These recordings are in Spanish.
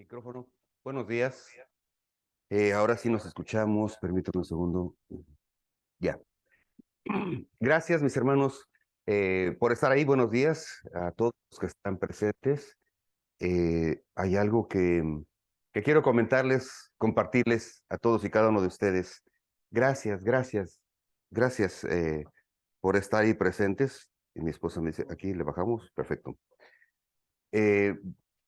Micrófono. Buenos días. Ahora sí nos escuchamos. Permítame un segundo. Ya. Gracias, mis hermanos, por estar ahí. Buenos días a todos los que están presentes. Hay algo que quiero comentarles, compartirles a todos y cada uno de ustedes. Gracias, gracias, gracias por estar ahí presentes. Y mi esposa me dice, aquí le bajamos. Perfecto. Eh,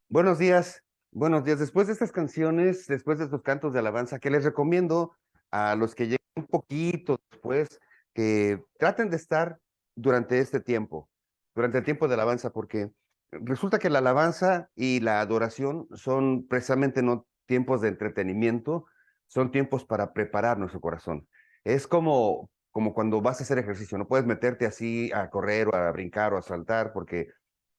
Buenos días, buenos días. Después de estas canciones, después de estos cantos de alabanza, que les recomiendo a los que lleguen un poquito después, que traten de estar durante este tiempo, durante el tiempo de alabanza, porque resulta que la alabanza y la adoración son precisamente no tiempos de entretenimiento, son tiempos para preparar nuestro corazón. Es como cuando vas a hacer ejercicio, no puedes meterte así a correr o a brincar o a saltar, porque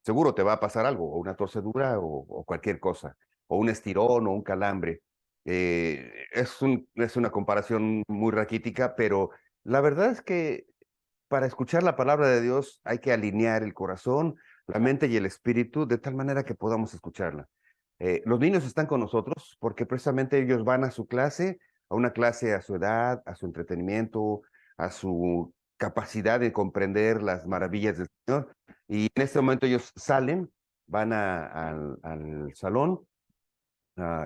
seguro te va a pasar algo, o una torcedura o cualquier cosa, o un estirón o un calambre. Es una comparación muy raquítica, pero la verdad es que para escuchar la palabra de Dios hay que alinear el corazón, la mente y el espíritu de tal manera que podamos escucharla. Los niños están con nosotros porque precisamente ellos van a su clase, a una clase a su edad, a su entretenimiento, a su capacidad de comprender las maravillas del Señor. Y en este momento ellos salen, van al salón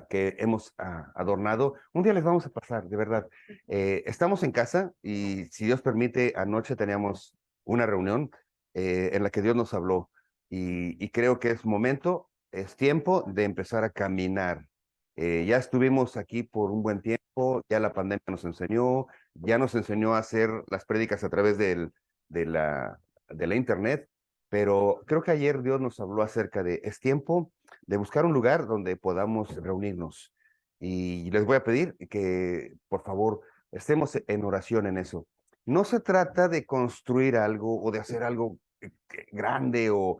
que hemos adornado. Un día les vamos a pasar, de verdad. Estamos en casa y si Dios permite, anoche teníamos una reunión en la que Dios nos habló y creo que es momento, es tiempo de empezar a caminar. Ya estuvimos aquí por un buen tiempo, ya la pandemia nos enseñó, ya nos enseñó a hacer las prédicas a través de la internet, pero creo que ayer Dios nos habló acerca de, es tiempo de buscar un lugar donde podamos reunirnos. Y les voy a pedir que, por favor, estemos en oración en eso. No se trata de construir algo o de hacer algo grande o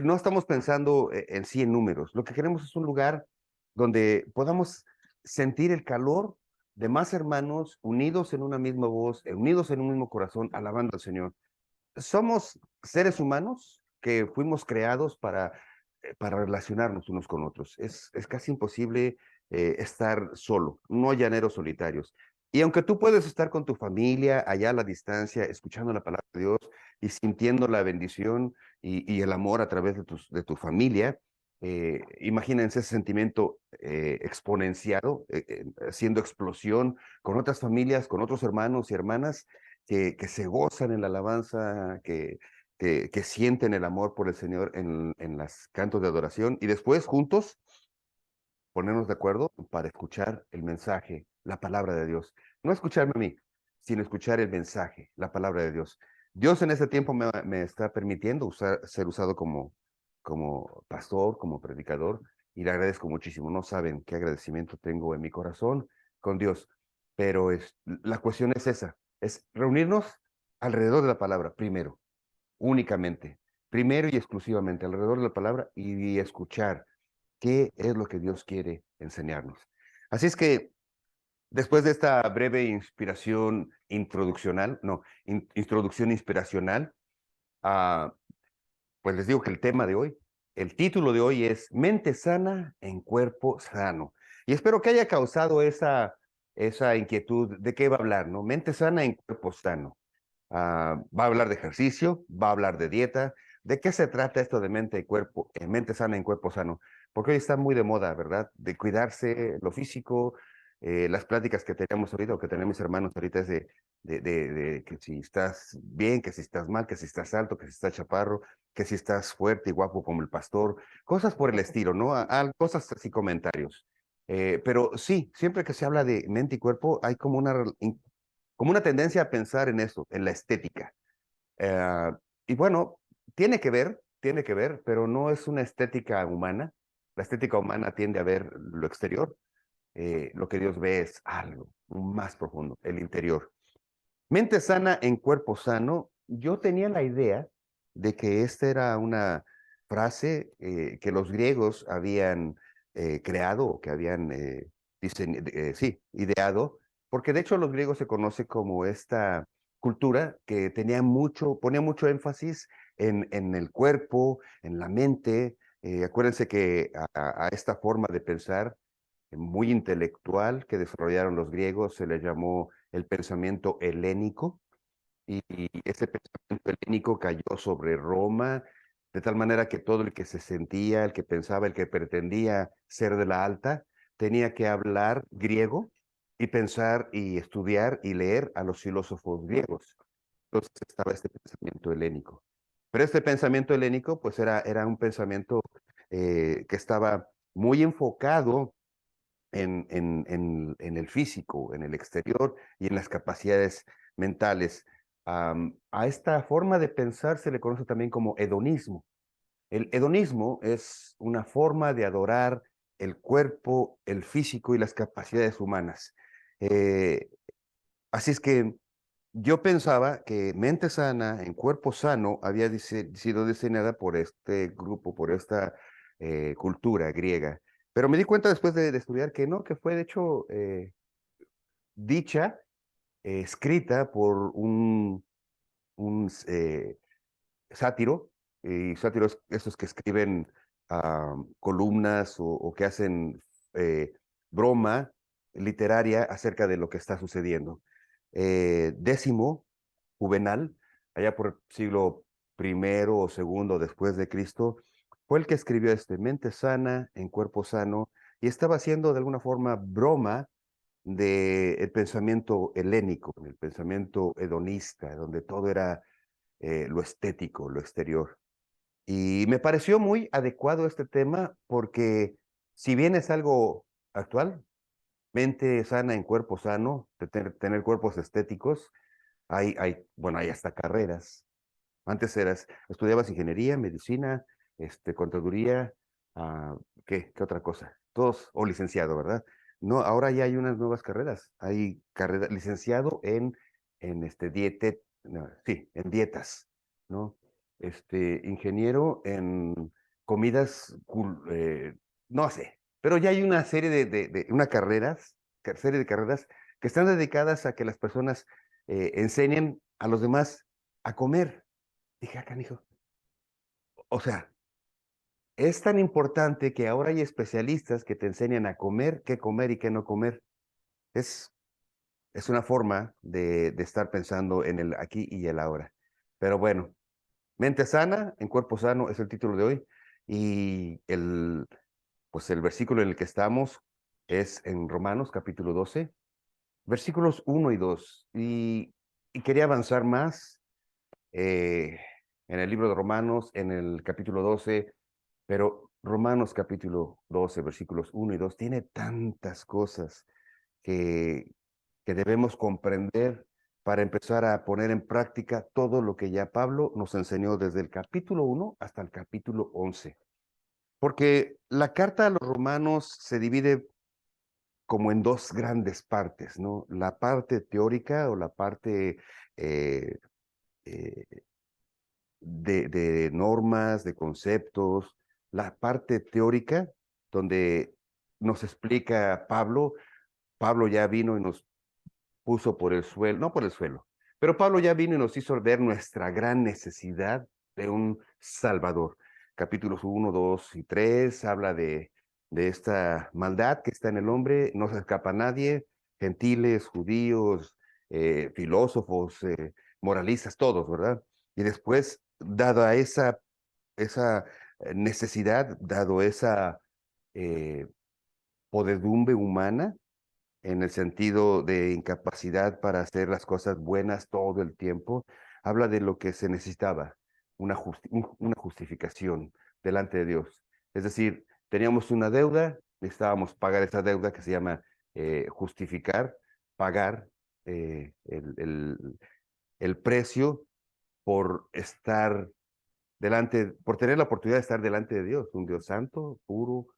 no estamos pensando en sí en números. Lo que queremos es un lugar donde podamos sentir el calor de más hermanos unidos en una misma voz, unidos en un mismo corazón, alabando al Señor. Somos seres humanos que fuimos creados para relacionarnos unos con otros. Es casi imposible estar solo, no llaneros solitarios. Y aunque tú puedes estar con tu familia allá a la distancia, escuchando la palabra de Dios y sintiendo la bendición y el amor a través de tu familia, imagínense ese sentimiento exponenciado, siendo explosión con otras familias, con otros hermanos y hermanas que se gozan en la alabanza, que sienten el amor por el Señor en los cantos de adoración y después juntos ponernos de acuerdo para escuchar el mensaje, la palabra de Dios. No escucharme a mí, sino escuchar el mensaje, la palabra de Dios. Dios en este tiempo me está permitiendo ser usado como pastor, como predicador, y le agradezco muchísimo. No saben qué agradecimiento tengo en mi corazón con Dios, pero la cuestión es esa, es reunirnos alrededor de la palabra, primero, únicamente, primero y exclusivamente alrededor de la palabra y escuchar qué es lo que Dios quiere enseñarnos. Así es que después de esta breve inspiración introduccional, no, introducción inspiracional, uh, pues les digo que el tema de hoy, el título de hoy es Mente sana en cuerpo sano. Y espero que haya causado esa inquietud de qué va a hablar, ¿no? Mente sana en cuerpo sano. Va a hablar de ejercicio, va a hablar de dieta. ¿De qué se trata esto de mente y cuerpo, mente sana en cuerpo sano? Porque hoy está muy de moda, ¿verdad? De cuidarse lo físico. Las pláticas que tenemos ahorita o que tenemos mis hermanos ahorita es de que si estás bien, que si estás mal, que si estás alto, que si estás chaparro, que si estás fuerte y guapo como el pastor, cosas por el estilo, ¿no? Cosas así, comentarios. Pero sí, siempre que se habla de mente y cuerpo, hay como una tendencia a pensar en eso, en la estética. Eh, y bueno, tiene que ver, pero no es una estética humana. La estética humana tiende a ver lo exterior. Lo que Dios ve es algo más profundo, el interior. Mente sana en cuerpo sano. Yo tenía la idea de que esta era una frase que los griegos habían creado o que habían sí, ideado, porque de hecho los griegos se conoce como esta cultura que ponía mucho énfasis en el cuerpo, en la mente, Acuérdense que a esta forma de pensar muy intelectual que desarrollaron los griegos se le llamó el pensamiento helénico, y ese pensamiento helénico cayó sobre Roma, de tal manera que todo el que se sentía, el que pensaba, el que pretendía ser de la alta, tenía que hablar griego y pensar y estudiar y leer a los filósofos griegos. Entonces estaba este pensamiento helénico. Pero este pensamiento helénico, pues era un pensamiento que estaba muy enfocado en el físico, en el exterior y en las capacidades mentales. A esta forma de pensar se le conoce también como hedonismo. El hedonismo es una forma de adorar el cuerpo, el físico y las capacidades humanas. Eh, Así es que yo pensaba que mente sana en cuerpo sano había sido diseñada por este grupo, por esta cultura griega. Pero me di cuenta después de estudiar que no, que fue de hecho dicha, escrita por un sátiro, y sátiros estos que escriben columnas o que hacen broma literaria acerca de lo que está sucediendo. Décimo, Juvenal, allá por el siglo primero o segundo después de Cristo, fue el que escribió mente sana en cuerpo sano, y estaba haciendo de alguna forma broma del pensamiento helénico, el pensamiento hedonista, donde todo era lo estético, lo exterior. Y me pareció muy adecuado este tema porque si bien es algo actual, mente sana en cuerpo sano, de tener cuerpos estéticos, bueno, hay hasta carreras. Antes estudiabas ingeniería, medicina, contaduría, ah, ¿qué otra cosa? Todos, o licenciado, ¿verdad? No, ahora ya hay unas nuevas carreras. Hay carrera, licenciado no, sí, en dietas, ¿no? Ingeniero en comidas, no sé, pero ya hay una serie serie de carreras que están dedicadas a que las personas enseñen a los demás a comer. Dije, canijo. O sea, es tan importante que ahora hay especialistas que te enseñan a comer, qué comer y qué no comer. Es, es una forma de estar pensando en el aquí y el ahora. Pero bueno, mente sana en cuerpo sano es el título de hoy. Y pues el versículo en el que estamos es en Romanos capítulo 12, versículos 1 y 2. Y quería avanzar más eh, en el libro de Romanos, en el capítulo 12. Pero Romanos capítulo 12, versículos 1 y 2 tiene tantas cosas que, que debemos comprender para empezar a poner en práctica todo lo que ya Pablo nos enseñó desde el capítulo 1 hasta el capítulo 11. Porque la carta a los romanos se divide como en dos grandes partes, ¿no? La parte teórica o la parte eh, eh, de normas, de conceptos, la parte teórica, donde nos explica Pablo. Pablo ya vino y nos puso por el suelo, no por el suelo, pero Pablo ya vino y nos hizo ver nuestra gran necesidad de un Salvador. Capítulos 1, 2 y 3 habla de esta maldad que está en el hombre, no se escapa a nadie, gentiles, judíos, filósofos, moralistas, todos, ¿verdad? Y después, dada esa necesidad, dado esa eh, podedumbre humana, en el sentido de incapacidad para hacer las cosas buenas todo el tiempo, habla de lo que se necesitaba, una justificación delante de Dios. Es decir, teníamos una deuda, necesitábamos pagar esa deuda que se llama justificar, pagar el precio por estar por tener la oportunidad de estar delante de Dios, un Dios santo, puro,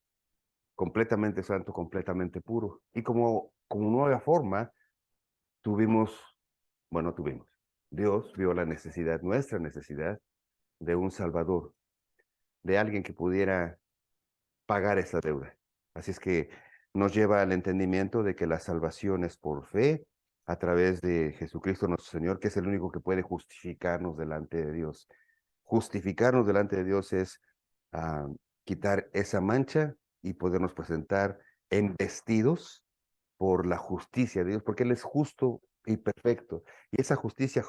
completamente santo, completamente puro. Y como nueva forma, tuvimos, bueno, tuvimos. Dios vio la necesidad, nuestra necesidad, de un Salvador, de alguien que pudiera pagar esa deuda. Así es que nos lleva al entendimiento de que la salvación es por fe, a través de Jesucristo nuestro Señor, que es el único que puede justificarnos delante de Dios. Justificarnos delante de Dios es quitar esa mancha y podernos presentar en vestidos por la justicia de Dios, porque Él es justo y perfecto. Y esa justicia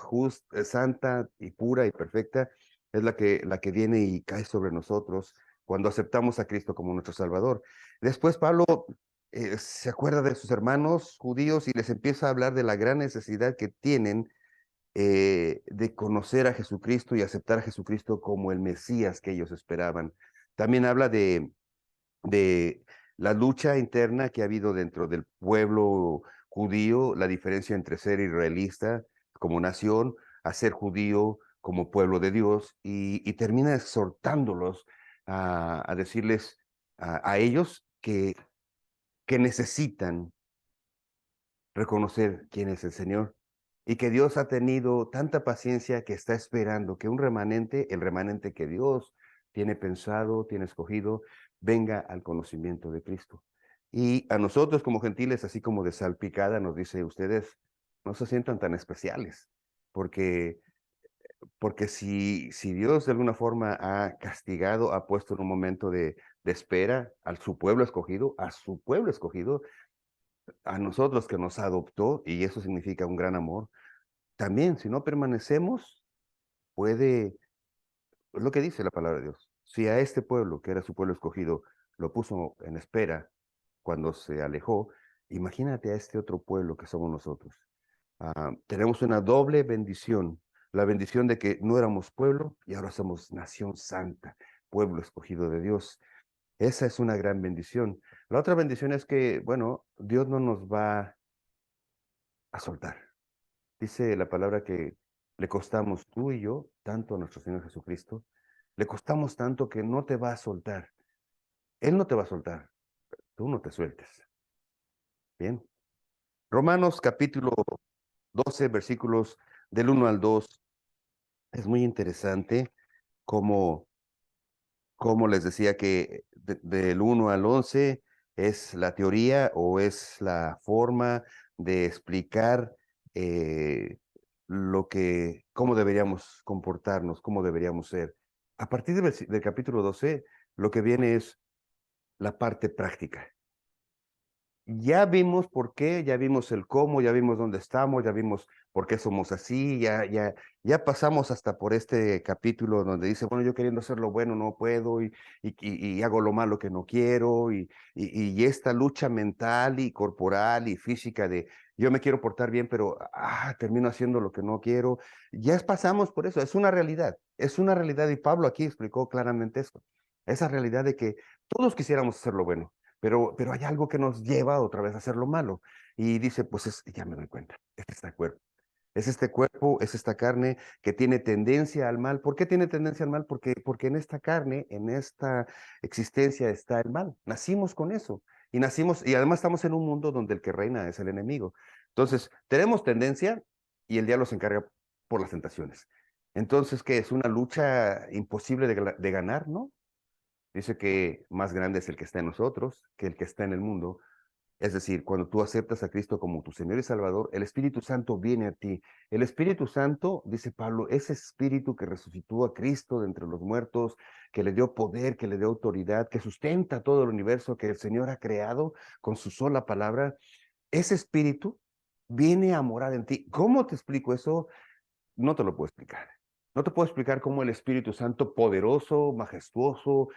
santa y pura y perfecta es la que viene y cae sobre nosotros cuando aceptamos a Cristo como nuestro Salvador. Después Pablo se acuerda de sus hermanos judíos y les empieza a hablar de la gran necesidad que tienen de conocer a Jesucristo y aceptar a Jesucristo como el Mesías que ellos esperaban. También habla de la lucha interna que ha habido dentro del pueblo judío, la diferencia entre ser israelita como nación a ser judío como pueblo de Dios, y termina exhortándolos a decirles a ellos que necesitan reconocer quién es el Señor y que Dios ha tenido tanta paciencia que está esperando que un remanente, el remanente que Dios tiene pensado, tiene escogido, venga al conocimiento de Cristo. Y a nosotros como gentiles, así como de salpicada, nos dice, ustedes no se sientan tan especiales, porque, porque si Dios de alguna forma ha castigado, ha puesto en un momento de espera a su pueblo escogido, a nosotros que nos adoptó, y eso significa un gran amor, también si no permanecemos, puede, es lo que dice la palabra de Dios. Si a este pueblo, que era su pueblo escogido, lo puso en espera cuando se alejó, imagínate a este otro pueblo que somos nosotros. Tenemos una doble bendición, la bendición de que no éramos pueblo y ahora somos nación santa, pueblo escogido de Dios. Esa es una gran bendición. La otra bendición es que, bueno, Dios no nos va a soltar. Dice la palabra que le costamos tú y yo tanto a nuestro Señor Jesucristo, le costamos tanto que no te va a soltar. Él no te va a soltar, tú no te sueltes. Bien. Romanos capítulo 12, versículos del 1 al 2. Es muy interesante cómo, cómo les decía que del 1 al 11 es la teoría o es la forma de explicar eh, cómo deberíamos comportarnos, cómo deberíamos ser. A partir del capítulo 12, lo que viene es la parte práctica. Ya vimos por qué, ya vimos el cómo, ya vimos dónde estamos, ya vimos por qué somos así, ya pasamos hasta por este capítulo donde dice, bueno, yo queriendo hacer lo bueno no puedo y hago lo malo que no quiero y esta lucha mental y corporal y física de yo me quiero portar bien, pero termino haciendo lo que no quiero. Ya pasamos por eso, es una realidad y Pablo aquí explicó claramente eso, esa realidad de que todos quisiéramos hacer lo bueno, pero hay algo que nos lleva otra vez a hacer lo malo. Y dice, pues ya me doy cuenta, es este cuerpo. Es este cuerpo, es esta carne que tiene tendencia al mal. ¿Por qué tiene tendencia al mal? Porque en esta carne, en esta existencia está el mal. Nacimos con eso. Y además estamos en un mundo donde el que reina es el enemigo. Entonces, tenemos tendencia y el diablo se encarga por las tentaciones. Entonces, ¿qué es? ¿Una lucha imposible de ganar? ¿No? Dice que más grande es el que está en nosotros que el que está en el mundo. Es decir, cuando tú aceptas a Cristo como tu Señor y Salvador, el Espíritu Santo viene a ti. El Espíritu Santo, dice Pablo, ese Espíritu que resucitó a Cristo de entre los muertos, que le dio poder, que le dio autoridad, que sustenta todo el universo que el Señor ha creado con su sola palabra, ese Espíritu viene a morar en ti. ¿Cómo te explico eso? No te lo puedo explicar. No te puedo explicar cómo el Espíritu Santo poderoso, majestuoso,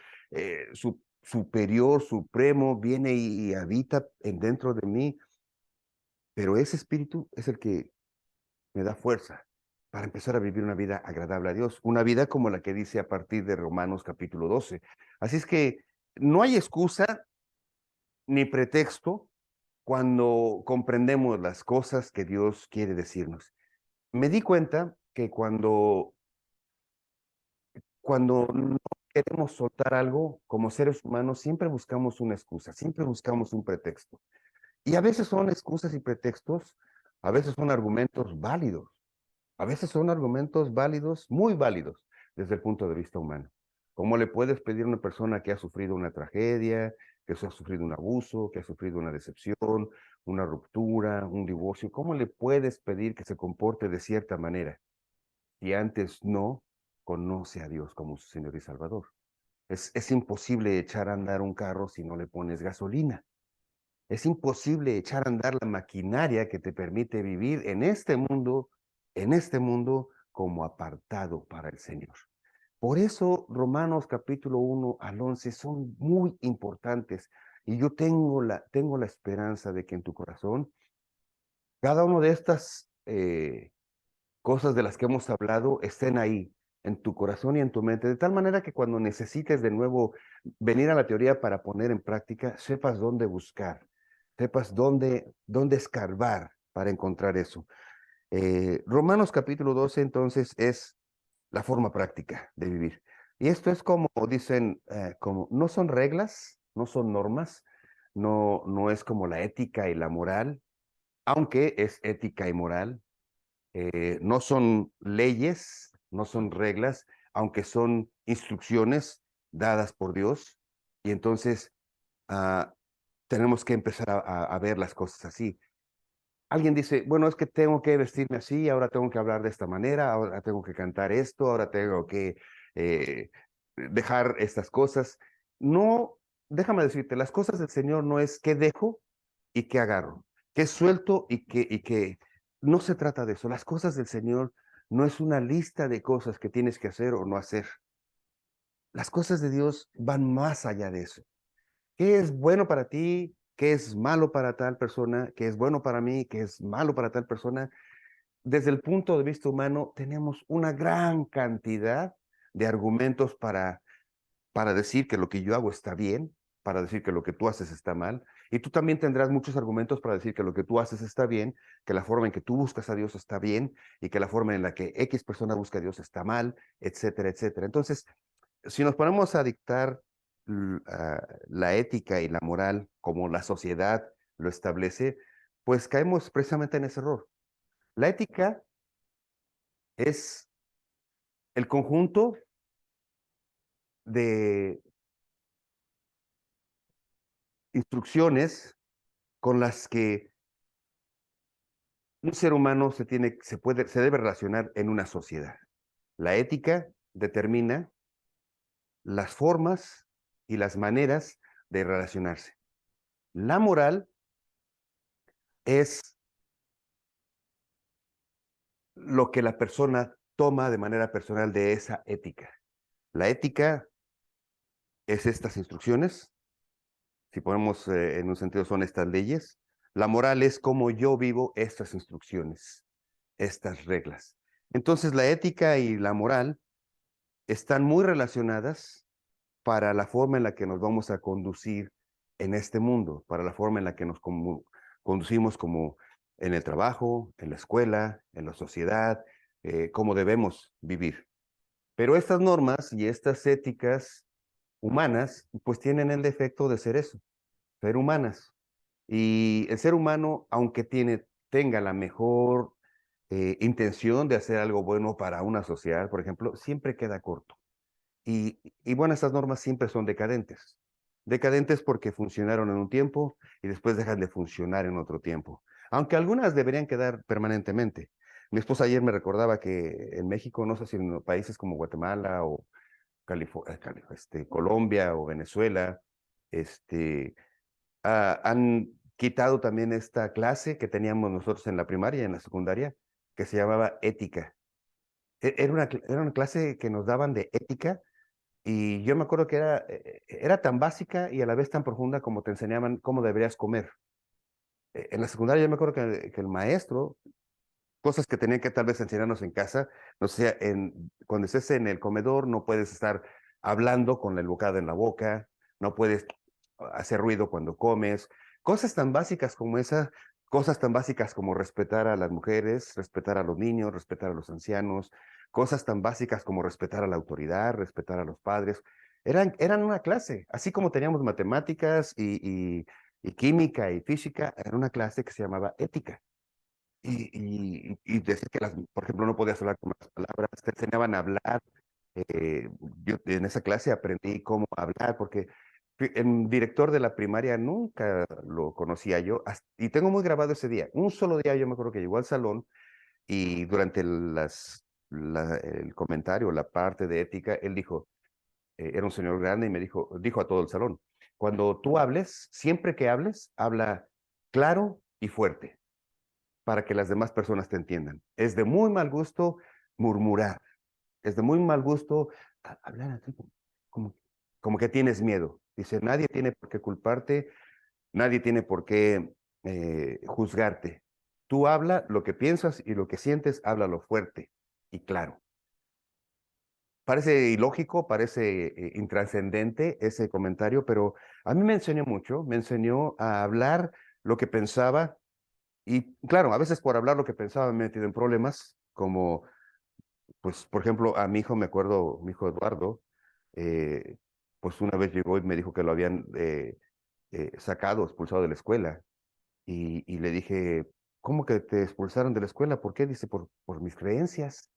superior, supremo, viene y habita dentro de mí, pero ese Espíritu es el que me da fuerza para empezar a vivir una vida agradable a Dios, una vida como la que dice a partir de Romanos capítulo 12. Así es que no hay excusa ni pretexto cuando comprendemos las cosas que Dios quiere decirnos. Me di cuenta que cuando no queremos soltar algo, como seres humanos, siempre buscamos una excusa, siempre buscamos un pretexto. Y a veces son excusas y pretextos, a veces son argumentos válidos, a veces son argumentos válidos, muy válidos, desde el punto de vista humano. ¿Cómo le puedes pedir a una persona que ha sufrido una tragedia, que ha sufrido un abuso, que ha sufrido una decepción, una ruptura, un divorcio? ¿Cómo le puedes pedir que se comporte de cierta manera si antes no conoce a Dios como su Señor y Salvador? Es imposible echar a andar un carro si no le pones gasolina. Es imposible echar a andar la maquinaria que te permite vivir en este mundo como apartado para el Señor. Por eso Romanos capítulo 1 al 11 son muy importantes y yo tengo la esperanza de que en tu corazón cada una de estas cosas de las que hemos hablado estén ahí, en tu corazón y en tu mente, de tal manera que cuando necesites de nuevo venir a la teoría para poner en práctica, sepas dónde buscar, sepas dónde escarbar para encontrar eso. Romanos capítulo 12 entonces es la forma práctica de vivir. Y esto es como dicen, como no son reglas, no son normas, no es como la ética y la moral, aunque es ética y moral, no son leyes, no son reglas, aunque son instrucciones dadas por Dios. Y entonces ah, tenemos que empezar a ver las cosas así. Alguien dice, bueno, es que tengo que vestirme así, ahora tengo que hablar de esta manera, ahora tengo que cantar esto, ahora tengo que dejar estas cosas. No, déjame decirte, las cosas del Señor no es qué dejo y qué agarro, qué suelto y que no se trata de eso. Las cosas del Señor no es una lista de cosas que tienes que hacer o no hacer. Las cosas de Dios van más allá de eso. ¿Qué es bueno para ti? ¿Qué es malo para tal persona? ¿Qué es bueno para mí? ¿Qué es malo para tal persona? Desde el punto de vista humano, tenemos una gran cantidad de argumentos para decir que lo que yo hago está bien, para decir que lo que tú haces está mal, y tú también tendrás muchos argumentos para decir que lo que tú haces está bien, que la forma en que tú buscas a Dios está bien, y que la forma en la que X persona busca a Dios está mal, etcétera, etcétera. Entonces, si nos ponemos a dictar la ética y la moral como la sociedad lo establece, pues caemos precisamente en ese error. La ética es el conjunto de instrucciones con las que un ser humano se debe relacionar en una sociedad. La ética determina las formas y las maneras de relacionarse. La moral es lo que la persona toma de manera personal de esa ética. La ética es estas instrucciones, si ponemos en un sentido son estas leyes. La moral es cómo yo vivo estas instrucciones, estas reglas. Entonces la ética y la moral están muy relacionadas para la forma en la que nos vamos a conducir en este mundo, para la forma en la que nos conducimos como en el trabajo, en la escuela, en la sociedad, cómo debemos vivir. Pero estas normas y estas éticas humanas, pues tienen el defecto de ser eso, ser humanas. Y el ser humano, aunque tenga la mejor intención de hacer algo bueno para una sociedad, por ejemplo, siempre queda corto. Y bueno, estas normas siempre son decadentes. Decadentes porque funcionaron en un tiempo y después dejan de funcionar en otro tiempo. Aunque algunas deberían quedar permanentemente. Mi esposa ayer me recordaba que en México, no sé si en países como Guatemala o Colombia o Venezuela, este, han quitado también esta clase que teníamos nosotros en la primaria y en la secundaria, que se llamaba ética. Era una clase que nos daban de ética y yo me acuerdo que era tan básica y a la vez tan profunda como te enseñaban cómo deberías comer. En la secundaria yo me acuerdo que el maestro, cosas que tenían que tal vez enseñarnos en casa, no sé, cuando estés en el comedor no puedes estar hablando con el bocado en la boca, no puedes hacer ruido cuando comes, cosas tan básicas como esas, cosas tan básicas como respetar a las mujeres, respetar a los niños, respetar a los ancianos, cosas tan básicas como respetar a la autoridad, respetar a los padres, eran una clase, así como teníamos matemáticas y química y física, era una clase que se llamaba ética. Y decir que, por ejemplo, no podías hablar con las palabras, te enseñaban a hablar. Yo en esa clase aprendí cómo hablar, porque el director de la primaria nunca lo conocía yo, y tengo muy grabado ese día. Un solo día yo me acuerdo que llegó al salón y durante el comentario, la parte de ética, él dijo, era un señor grande y me dijo a todo el salón, cuando tú hables, siempre que hables, habla claro y fuerte para que las demás personas te entiendan. Es de muy mal gusto murmurar, es de muy mal gusto hablar así como, como que tienes miedo. Dice, nadie tiene por qué culparte, nadie tiene por qué juzgarte. Tú habla lo que piensas y lo que sientes, háblalo fuerte y claro. Parece ilógico, parece intrascendente ese comentario, pero a mí me enseñó mucho, me enseñó a hablar lo que pensaba y claro, a veces por hablar lo que pensaba me he metido en problemas, como pues por ejemplo a mi hijo, me acuerdo, mi hijo Eduardo, eh, pues una vez llegó y me dijo que lo habían sacado, expulsado de la escuela y le dije, ¿cómo que te expulsaron de la escuela? ¿Por qué? Dice, por mis creencias.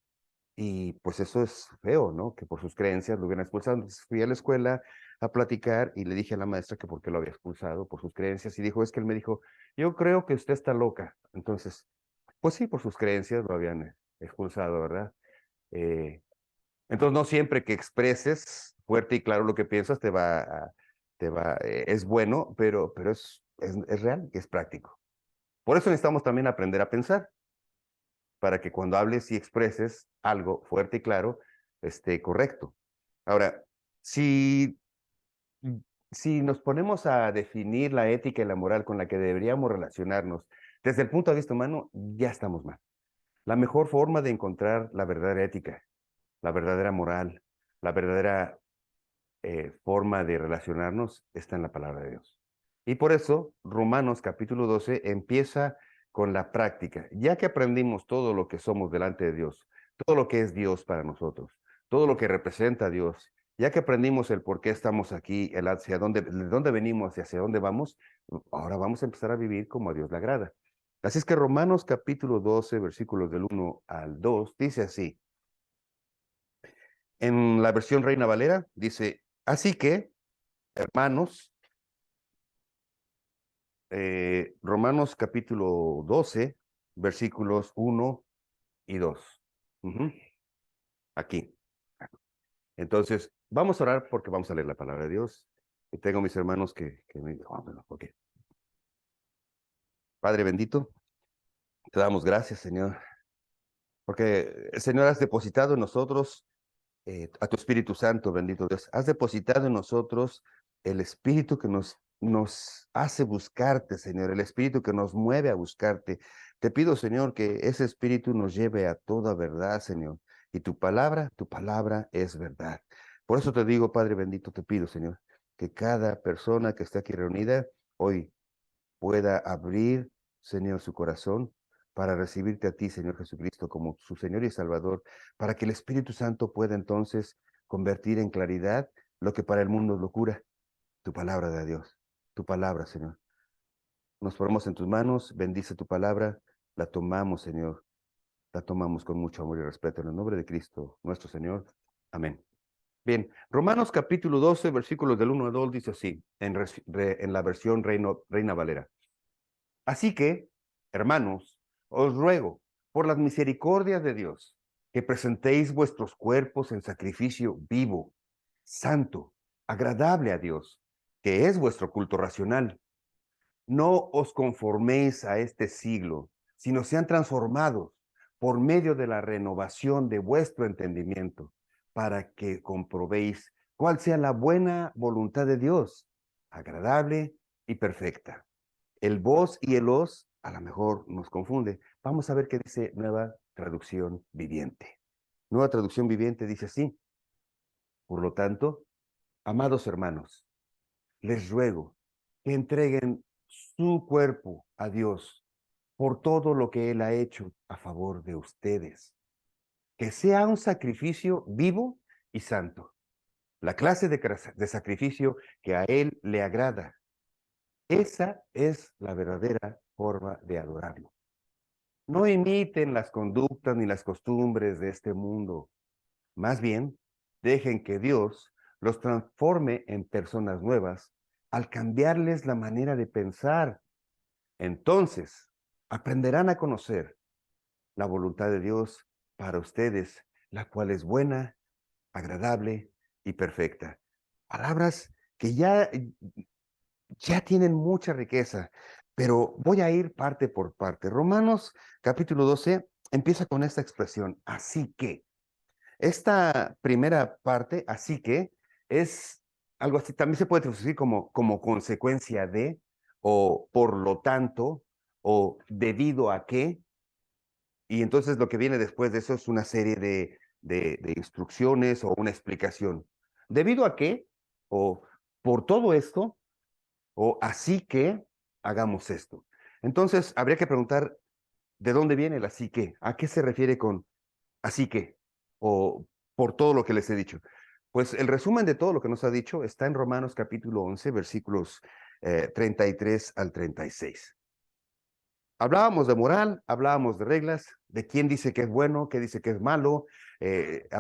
Y pues eso es feo, ¿no? Que por sus creencias lo hubieran expulsado. Entonces fui a la escuela a platicar y le dije a la maestra que por qué lo había expulsado, por sus creencias. Y dijo, es que él me dijo, yo creo que usted está loca. Entonces, pues sí, por sus creencias lo habían expulsado, ¿verdad? Eh, entonces, no siempre que expreses fuerte y claro lo que piensas es bueno, pero es real y es práctico. Por eso necesitamos también aprender a pensar para que cuando hables y expreses algo fuerte y claro, esté correcto. Ahora, si, si nos ponemos a definir la ética y la moral con la que deberíamos relacionarnos desde el punto de vista humano, ya estamos mal. La mejor forma de encontrar la verdadera ética, la verdadera moral, la verdadera forma de relacionarnos está en la palabra de Dios. Y por eso Romanos capítulo 12 empieza con la práctica. Ya que aprendimos todo lo que somos delante de Dios, todo lo que es Dios para nosotros, todo lo que representa a Dios, ya que aprendimos el por qué estamos aquí, el hacia dónde, de dónde venimos y hacia dónde vamos, ahora vamos a empezar a vivir como a Dios le agrada. Así es que Romanos capítulo 12, versículos del 1 al 2, dice así. En la versión Reina Valera dice, así que, hermanos, Romanos capítulo 12, versículos 1 y 2. Ujú, aquí. Entonces, vamos a orar porque vamos a leer la palabra de Dios. Y tengo mis hermanos que me dicen, bueno, ok. Padre bendito, te damos gracias, Señor, porque el Señor has depositado en nosotros a tu Espíritu Santo, bendito Dios. Has depositado en nosotros el Espíritu que nos hace buscarte, Señor, el Espíritu que nos mueve a buscarte. Te pido, Señor, que ese Espíritu nos lleve a toda verdad, Señor. Y tu palabra es verdad. Por eso te digo, Padre bendito, te pido, Señor, que cada persona que está aquí reunida hoy pueda abrir, Señor, su corazón para recibirte a ti, Señor Jesucristo, como su Señor y Salvador, para que el Espíritu Santo pueda entonces convertir en claridad lo que para el mundo es locura, tu palabra de Dios, tu palabra, Señor. Nos ponemos en tus manos, bendice tu palabra, la tomamos, Señor, la tomamos con mucho amor y respeto en el nombre de Cristo, nuestro Señor. Amén. Bien, Romanos capítulo 12, versículos del 1 al 2 dice así, en la versión Reina Valera. Así que, hermanos, os ruego, por las misericordias de Dios, que presentéis vuestros cuerpos en sacrificio vivo, santo, agradable a Dios, que es vuestro culto racional. No os conforméis a este siglo, sino sean transformados por medio de la renovación de vuestro entendimiento, para que comprobéis cuál sea la buena voluntad de Dios, agradable y perfecta. El vos y el os a lo mejor nos confunde. Vamos a ver qué dice Nueva Traducción Viviente. Nueva Traducción Viviente dice así. Por lo tanto, amados hermanos, les ruego que entreguen su cuerpo a Dios por todo lo que Él ha hecho a favor de ustedes. Que sea un sacrificio vivo y santo. La clase de sacrificio que a Él le agrada. Esa es la verdadera forma de adorarlo. No imiten las conductas ni las costumbres de este mundo. Más bien, dejen que Dios los transforme en personas nuevas al cambiarles la manera de pensar. Entonces, aprenderán a conocer la voluntad de Dios para ustedes, la cual es buena, agradable y perfecta. Palabras que ya tienen mucha riqueza, pero voy a ir parte por parte. Romanos capítulo 12 empieza con esta expresión, así que. Esta primera parte, así que, es algo así, también se puede traducir como consecuencia de, o por lo tanto, o debido a que, y entonces lo que viene después de eso es una serie de instrucciones o una explicación. Debido a que, o por todo esto, o así que hagamos esto. Entonces, habría que preguntar, ¿de dónde viene el así que? ¿A qué se refiere con así que? O por todo lo que les he dicho. Pues el resumen de todo lo que nos ha dicho está en Romanos capítulo 11, versículos 33 al 36. Hablábamos de moral, hablábamos de reglas, de quién dice que es bueno, qué dice que es malo.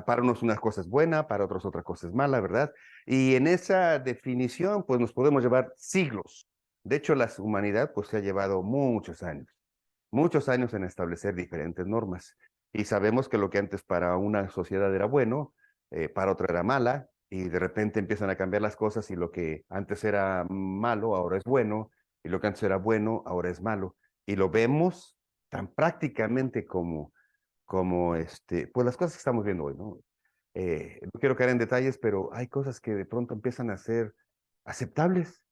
Para unos una cosa es buena, para otros otra cosa es mala, ¿verdad? Y en esa definición, pues nos podemos llevar siglos. De hecho, la humanidad pues se ha llevado muchos años en establecer diferentes normas. Y sabemos que lo que antes para una sociedad era bueno, para otra era mala, y de repente empiezan a cambiar las cosas y lo que antes era malo ahora es bueno, y lo que antes era bueno ahora es malo y lo vemos tan prácticamente como pues las cosas que estamos viendo hoy, ¿no? No quiero caer en detalles, pero hay cosas que de pronto empiezan a ser aceptables,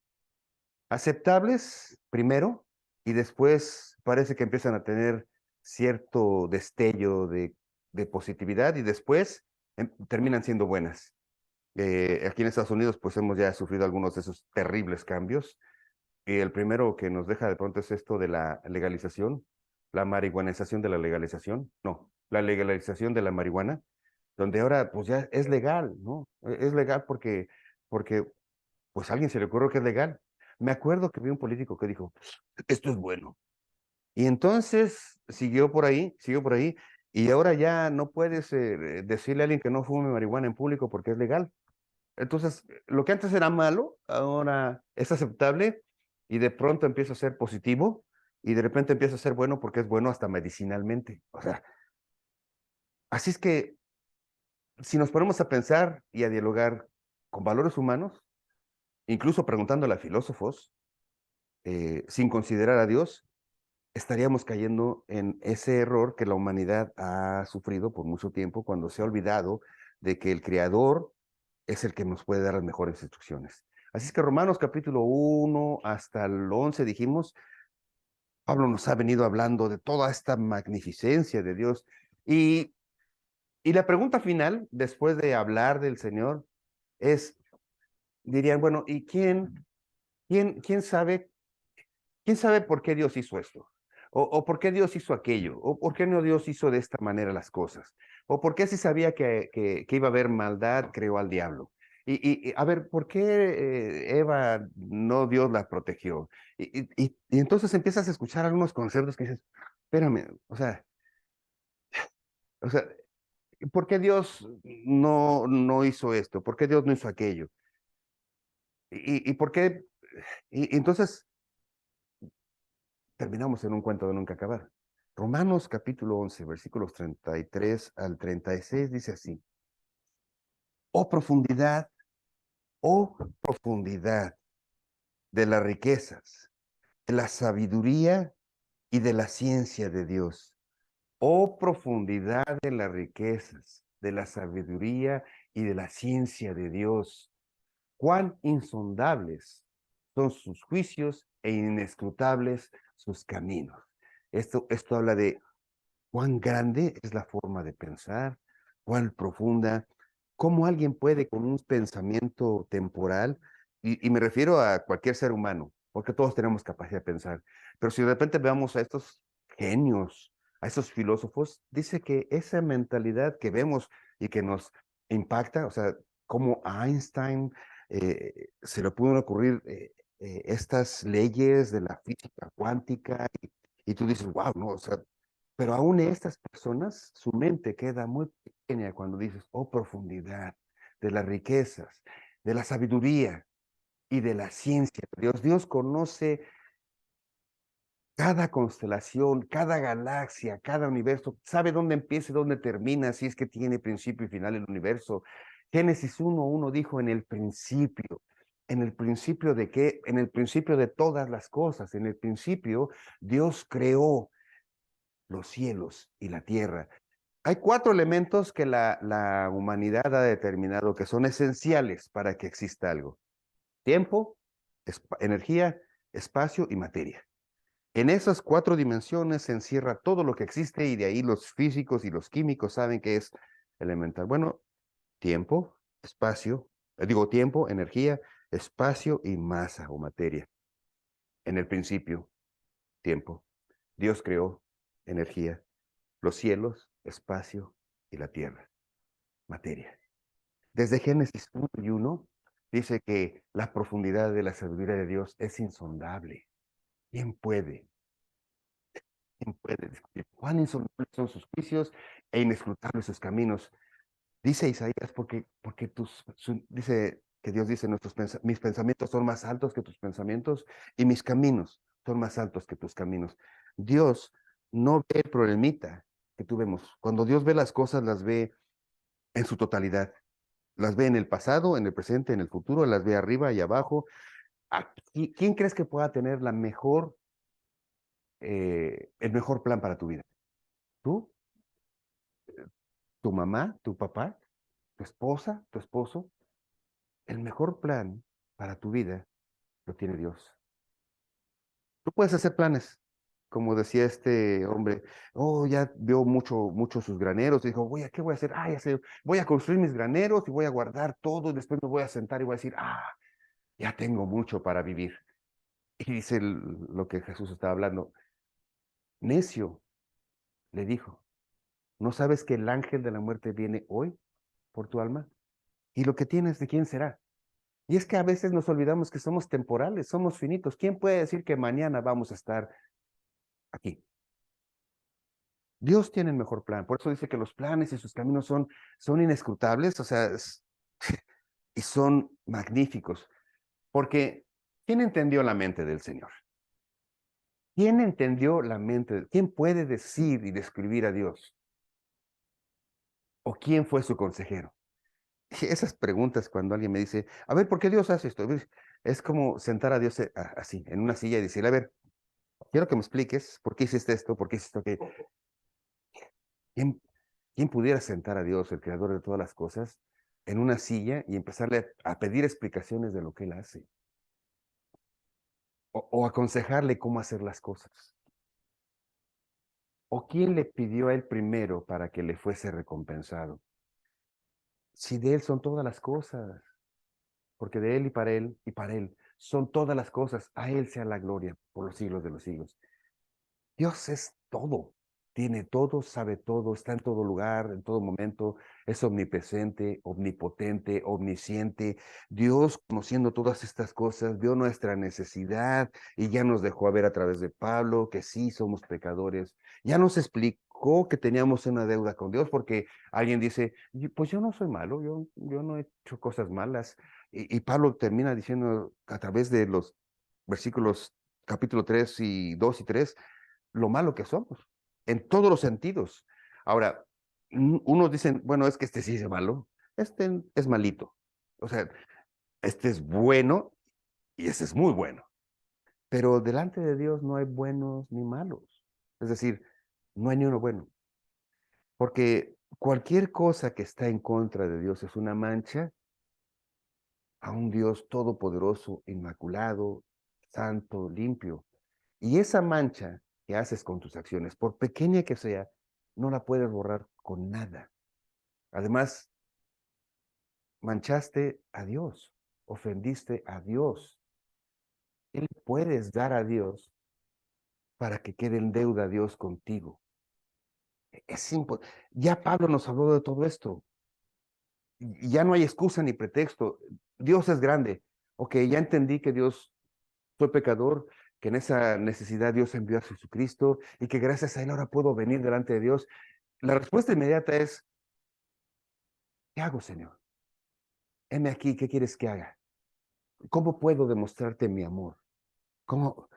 aceptables primero y después parece que empiezan a tener cierto destello de positividad y después terminan siendo buenas. Aquí en Estados Unidos pues hemos ya sufrido algunos de esos terribles cambios y el primero que nos deja de pronto es esto de la legalización, la marihuanización de la legalización, no, la legalización de la marihuana, donde ahora pues ya es legal, ¿no? Es legal porque pues a alguien se le ocurrió que es legal. Me acuerdo que vi un político que dijo, esto es bueno. Y entonces siguió por ahí, y ahora ya no puedes decirle a alguien que no fume marihuana en público porque es legal. Entonces, lo que antes era malo, ahora es aceptable y de pronto empieza a ser positivo y de repente empieza a ser bueno porque es bueno hasta medicinalmente. O sea, así es que si nos ponemos a pensar y a dialogar con valores humanos, incluso preguntándole a filósofos, sin considerar a Dios, estaríamos cayendo en ese error que la humanidad ha sufrido por mucho tiempo cuando se ha olvidado de que el Creador es el que nos puede dar las mejores instrucciones. Así es que Romanos capítulo 1 hasta el 11 dijimos, Pablo nos ha venido hablando de toda esta magnificencia de Dios. Y, y la pregunta final, después de hablar del Señor, es, dirían, bueno, ¿y quién sabe por qué Dios hizo esto? O por qué Dios hizo aquello, o por qué no Dios hizo de esta manera las cosas, o por qué si sabía que iba a haber maldad, creó al diablo. A ver, ¿por qué Eva no Dios la protegió? Y entonces empiezas a escuchar algunos conceptos que dices, espérame, o sea, ¿por qué Dios no hizo esto? ¿Por qué Dios no hizo aquello? ¿Y por qué? Y entonces terminamos en un cuento de nunca acabar. Romanos capítulo 11, versículos 33 al 36 dice así, oh profundidad, oh profundidad de las riquezas, de la sabiduría y de la ciencia de Dios. Oh profundidad de las riquezas, de la sabiduría y de la ciencia de Dios. Cuán insondables son sus juicios e inescrutables sus caminos. Esto habla de cuán grande es la forma de pensar, cuán profunda, cómo alguien puede con un pensamiento temporal, y me refiero a cualquier ser humano, porque todos tenemos capacidad de pensar, pero si de repente veamos a estos genios, a esos filósofos, dice que esa mentalidad que vemos y que nos impacta, o sea, como a Einstein se le pudieron ocurrir estas leyes de la física cuántica y tú dices, wow, ¿no? O sea, pero aún estas personas, su mente queda muy pequeña cuando dices, oh profundidad de las riquezas, de la sabiduría y de la ciencia. Dios conoce cada constelación, cada galaxia, cada universo, sabe dónde empieza y dónde termina, si es que tiene principio y final el universo. Génesis 1:1 dijo ¿en el principio de qué? En el principio de todas las cosas, en el principio Dios creó los cielos y la tierra. Hay 4 elementos que la humanidad ha determinado que son esenciales para que exista algo: tiempo, energía, espacio y materia. En esas 4 dimensiones se encierra todo lo que existe y de ahí los físicos y los químicos saben que es elemental. Bueno, tiempo, espacio, tiempo, energía, espacio y masa o materia. En el principio, tiempo. Dios creó energía, los cielos, espacio y la tierra, materia. Desde Génesis 1:1 dice que la profundidad de la sabiduría de Dios es insondable. ¿Quién puede? ¿Quién puede descubrir cuán insondables son sus juicios e inescrutables sus caminos? Dice Isaías, porque dice que Dios dice, mis pensamientos son más altos que tus pensamientos y mis caminos son más altos que tus caminos. Dios no ve el problemita que tú vemos. Cuando Dios ve las cosas, las ve en su totalidad. Las ve en el pasado, en el presente, en el futuro, las ve arriba y abajo. ¿Quién crees que pueda tener el mejor plan para tu vida? ¿Tú? ¿Tu mamá? ¿Tu papá? ¿Tu esposa? ¿Tu esposo? El mejor plan para tu vida lo tiene Dios. Tú puedes hacer planes, como decía este hombre. Oh, ya vio mucho sus graneros. Dijo, ¿qué voy a hacer? Ya sé, voy a construir mis graneros y voy a guardar todo. Y después me voy a sentar y voy a decir, ya tengo mucho para vivir. Y dice lo que Jesús estaba hablando. Necio, le dijo, ¿no sabes que el ángel de la muerte viene hoy por tu alma? ¿Y lo que tienes de quién será? Y es que a veces nos olvidamos que somos temporales, somos finitos. ¿Quién puede decir que mañana vamos a estar aquí? Dios tiene el mejor plan. Por eso dice que los planes y sus caminos son inescrutables, o sea, y son magníficos. Porque, ¿quién entendió la mente del Señor? ¿Quién entendió la mente? ¿Quién puede decir y describir a Dios? ¿O quién fue su consejero? Esas preguntas cuando alguien me dice, a ver, ¿por qué Dios hace esto? Es como sentar a Dios así, en una silla y decirle, a ver, quiero que me expliques por qué hiciste esto, por qué hiciste esto. ¿Quién, quién pudiera sentar a Dios, el creador de todas las cosas, en una silla y empezarle a pedir explicaciones de lo que él hace? O aconsejarle cómo hacer las cosas. ¿O quién le pidió a él primero para que le fuese recompensado? Si de él son todas las cosas, porque de él y para él son todas las cosas, a él sea la gloria por los siglos de los siglos. Dios es todo, tiene todo, sabe todo, está en todo lugar, en todo momento, es omnipresente, omnipotente, omnisciente. Dios, conociendo todas estas cosas, vio nuestra necesidad y ya nos dejó ver a través de Pablo que sí somos pecadores. Ya nos explicó que teníamos una deuda con Dios porque alguien dice, pues yo no soy malo, yo no he hecho cosas malas. Y Pablo termina diciendo a través de los versículos capítulo 3 y 2 y 3 lo malo que somos, en todos los sentidos. Ahora, unos dicen, bueno, es que este sí es malo, este es malito. O sea, este es bueno y este es muy bueno. Pero delante de Dios no hay buenos ni malos. Es decir, no hay ni uno bueno. Porque cualquier cosa que está en contra de Dios es una mancha a un Dios todopoderoso, inmaculado, santo, limpio. Y esa mancha que haces con tus acciones, por pequeña que sea, no la puedes borrar con nada. Además, manchaste a Dios, ofendiste a Dios. ¿Qué le puedes dar a Dios para que quede en deuda a Dios contigo? Es ya Pablo nos habló de todo esto. Ya no hay excusa ni pretexto. Dios es grande. Ok, ya entendí que Dios fue pecador, que en esa necesidad Dios envió a Jesucristo y que gracias a Él ahora puedo venir delante de Dios. La respuesta inmediata es, ¿qué hago, Señor? Heme aquí, ¿qué quieres que haga? ¿Cómo puedo demostrarte mi amor? ¿Cómo?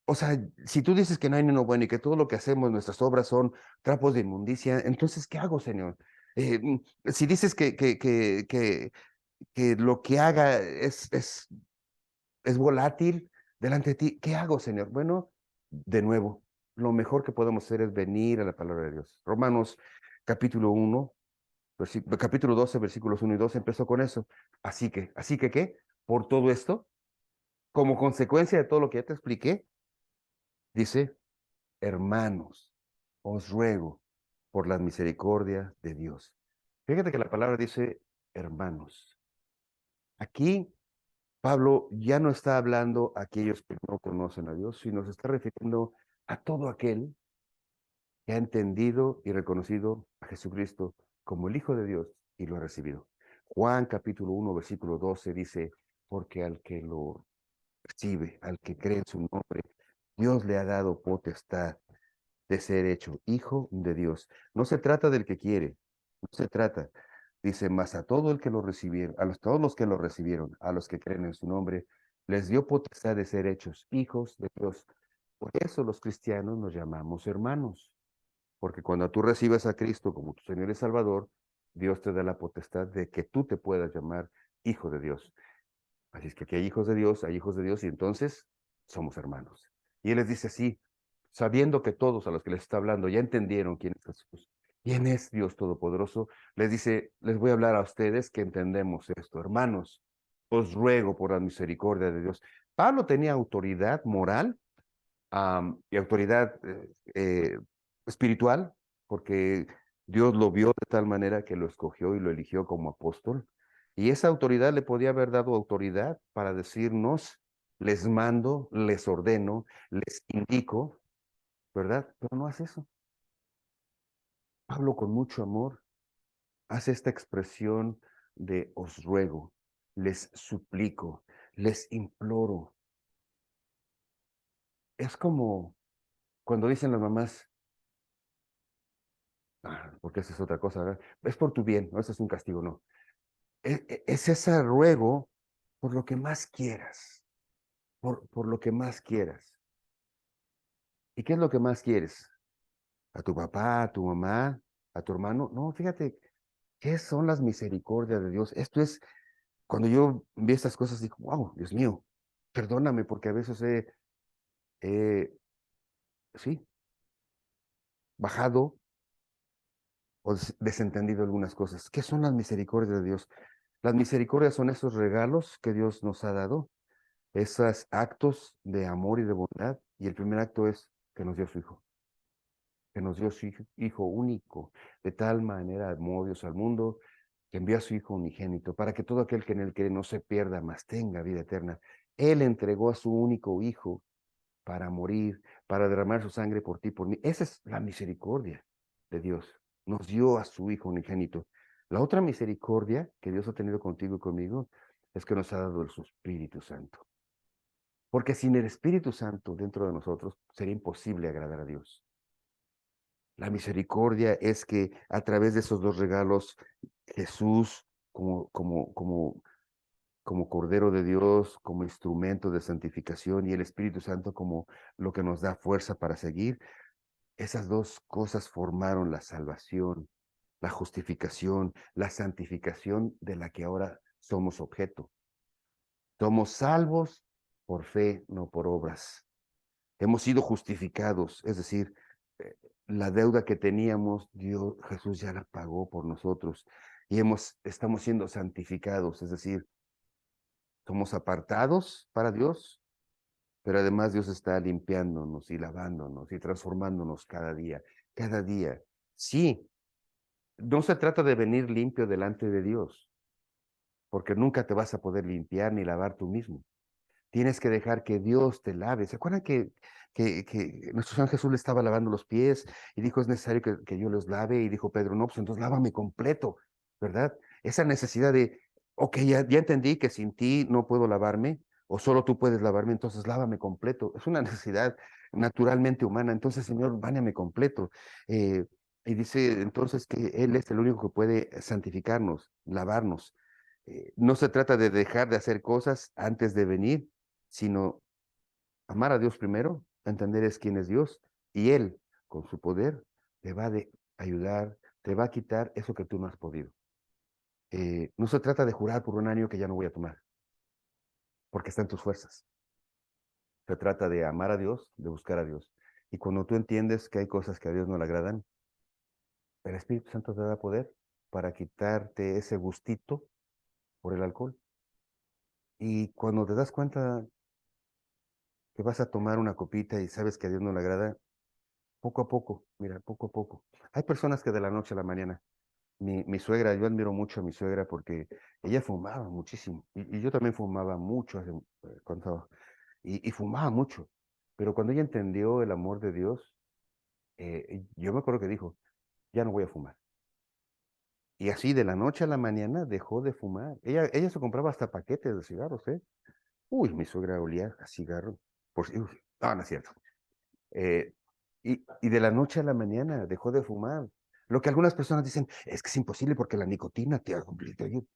O sea, si tú dices que no hay ni uno bueno y que todo lo que hacemos, nuestras obras son trapos de inmundicia, entonces, ¿qué hago, Señor? Si dices que lo que haga es volátil delante de ti, ¿qué hago, Señor? Bueno, de nuevo, lo mejor que podemos hacer es venir a la palabra de Dios. Romanos capítulo 1, capítulo 12, versículos 1 y 2 empezó con eso. Así que, ¿qué? Por todo esto, como consecuencia de todo lo que ya te expliqué, dice, hermanos, os ruego por la misericordia de Dios. Fíjate que la palabra dice hermanos. Aquí Pablo ya no está hablando a aquellos que no conocen a Dios, sino se está refiriendo a todo aquel que ha entendido y reconocido a Jesucristo como el Hijo de Dios y lo ha recibido. Juan capítulo 1, versículo 12 dice, porque al que lo recibe, al que cree en su nombre, Dios le ha dado potestad de ser hecho hijo de Dios. No se trata del que quiere, no se trata. Dice, más a todo el que lo recibieron, todos los que lo recibieron, a los que creen en su nombre, les dio potestad de ser hechos hijos de Dios. Por eso los cristianos nos llamamos hermanos, porque cuando tú recibes a Cristo como tu Señor y Salvador, Dios te da la potestad de que tú te puedas llamar hijo de Dios. Así es que aquí hay hijos de Dios, hay hijos de Dios y entonces somos hermanos. Y Él les dice así, sabiendo que todos a los que les está hablando ya entendieron quién es Jesús, quién es Dios Todopoderoso, les dice, les voy a hablar a ustedes que entendemos esto, hermanos, os ruego por la misericordia de Dios. Pablo tenía autoridad moral y autoridad espiritual, porque Dios lo vio de tal manera que lo escogió y lo eligió como apóstol. Y esa autoridad le podía haber dado autoridad para decirnos, les mando, les ordeno, les indico, ¿verdad? Pero no hace eso. Pablo con mucho amor hace esta expresión de os ruego, les suplico, les imploro. Es como cuando dicen las mamás, porque esa es otra cosa, ¿verdad? Es por tu bien, no, ese es un castigo, no. Es ese ruego por lo que más quieras, por lo que más quieras. ¿Y qué es lo que más quieres? ¿A tu papá, a tu mamá, a tu hermano? No, fíjate, ¿qué son las misericordias de Dios? Esto es, cuando yo vi estas cosas, digo, wow, Dios mío, perdóname porque a veces sí, bajado o desentendido algunas cosas. ¿Qué son las misericordias de Dios? Las misericordias son esos regalos que Dios nos ha dado, esos actos de amor y de bondad. Y el primer acto es que nos dio su Hijo, que nos dio su Hijo único. De tal manera amó Dios al mundo, que envió a su Hijo unigénito, para que todo aquel que en él cree no se pierda, mas tenga vida eterna. Él entregó a su único Hijo para morir, para derramar su sangre por ti, por mí. Esa es la misericordia de Dios. Nos dio a su Hijo unigénito. La otra misericordia que Dios ha tenido contigo y conmigo es que nos ha dado su Espíritu Santo. Porque sin el Espíritu Santo dentro de nosotros sería imposible agradar a Dios. La misericordia es que a través de esos dos regalos, Jesús como Cordero de Dios, como instrumento de santificación y el Espíritu Santo como lo que nos da fuerza para seguir, esas dos cosas formaron la salvación, la justificación, la santificación de la que ahora somos objeto. Somos salvos por fe, no por obras. Hemos sido justificados, es decir, eh, la deuda que teníamos, Dios, Jesús ya la pagó por nosotros y estamos siendo santificados, es decir, somos apartados para Dios, pero además Dios está limpiándonos y lavándonos y transformándonos cada día, cada día. Sí, no se trata de venir limpio delante de Dios, porque nunca te vas a poder limpiar ni lavar tú mismo. Tienes que dejar que Dios te lave. ¿Se acuerdan que nuestro Señor Jesús le estaba lavando los pies y dijo, es necesario que yo los lave? Y dijo Pedro, no, pues entonces lávame completo, ¿verdad? Esa necesidad de, ok, ya entendí que sin ti no puedo lavarme, o solo tú puedes lavarme, entonces lávame completo. Es una necesidad naturalmente humana. Entonces, Señor, báñame completo. Eh, y dice entonces que Él es el único que puede santificarnos, lavarnos. No se trata de dejar de hacer cosas antes de venir, sino amar a Dios primero, entender es quién es Dios y Él, con su poder, te va a ayudar, te va a quitar eso que tú no has podido. No se trata de jurar por un año que ya no voy a tomar, porque está en tus fuerzas. Se trata de amar a Dios, de buscar a Dios. Y cuando tú entiendes que hay cosas que a Dios no le agradan, el Espíritu Santo te da poder para quitarte ese gustito por el alcohol. Y cuando te das cuenta que vas a tomar una copita y sabes que a Dios no le agrada, poco a poco, mira, poco a poco. Hay personas que de la noche a la mañana, mi suegra, yo admiro mucho a mi suegra porque ella fumaba muchísimo. Y yo también fumaba mucho cuando, y fumaba mucho. Pero cuando ella entendió el amor de Dios, yo me acuerdo que dijo, ya no voy a fumar. Y así de la noche a la mañana dejó de fumar. Ella se compraba hasta paquetes de cigarros, ¿eh? Uy, mi suegra olía a cigarro. Uy, no, no es cierto. Eh, y de la noche a la mañana dejó de fumar. Lo que algunas personas dicen es que es imposible porque la nicotina te ayuda.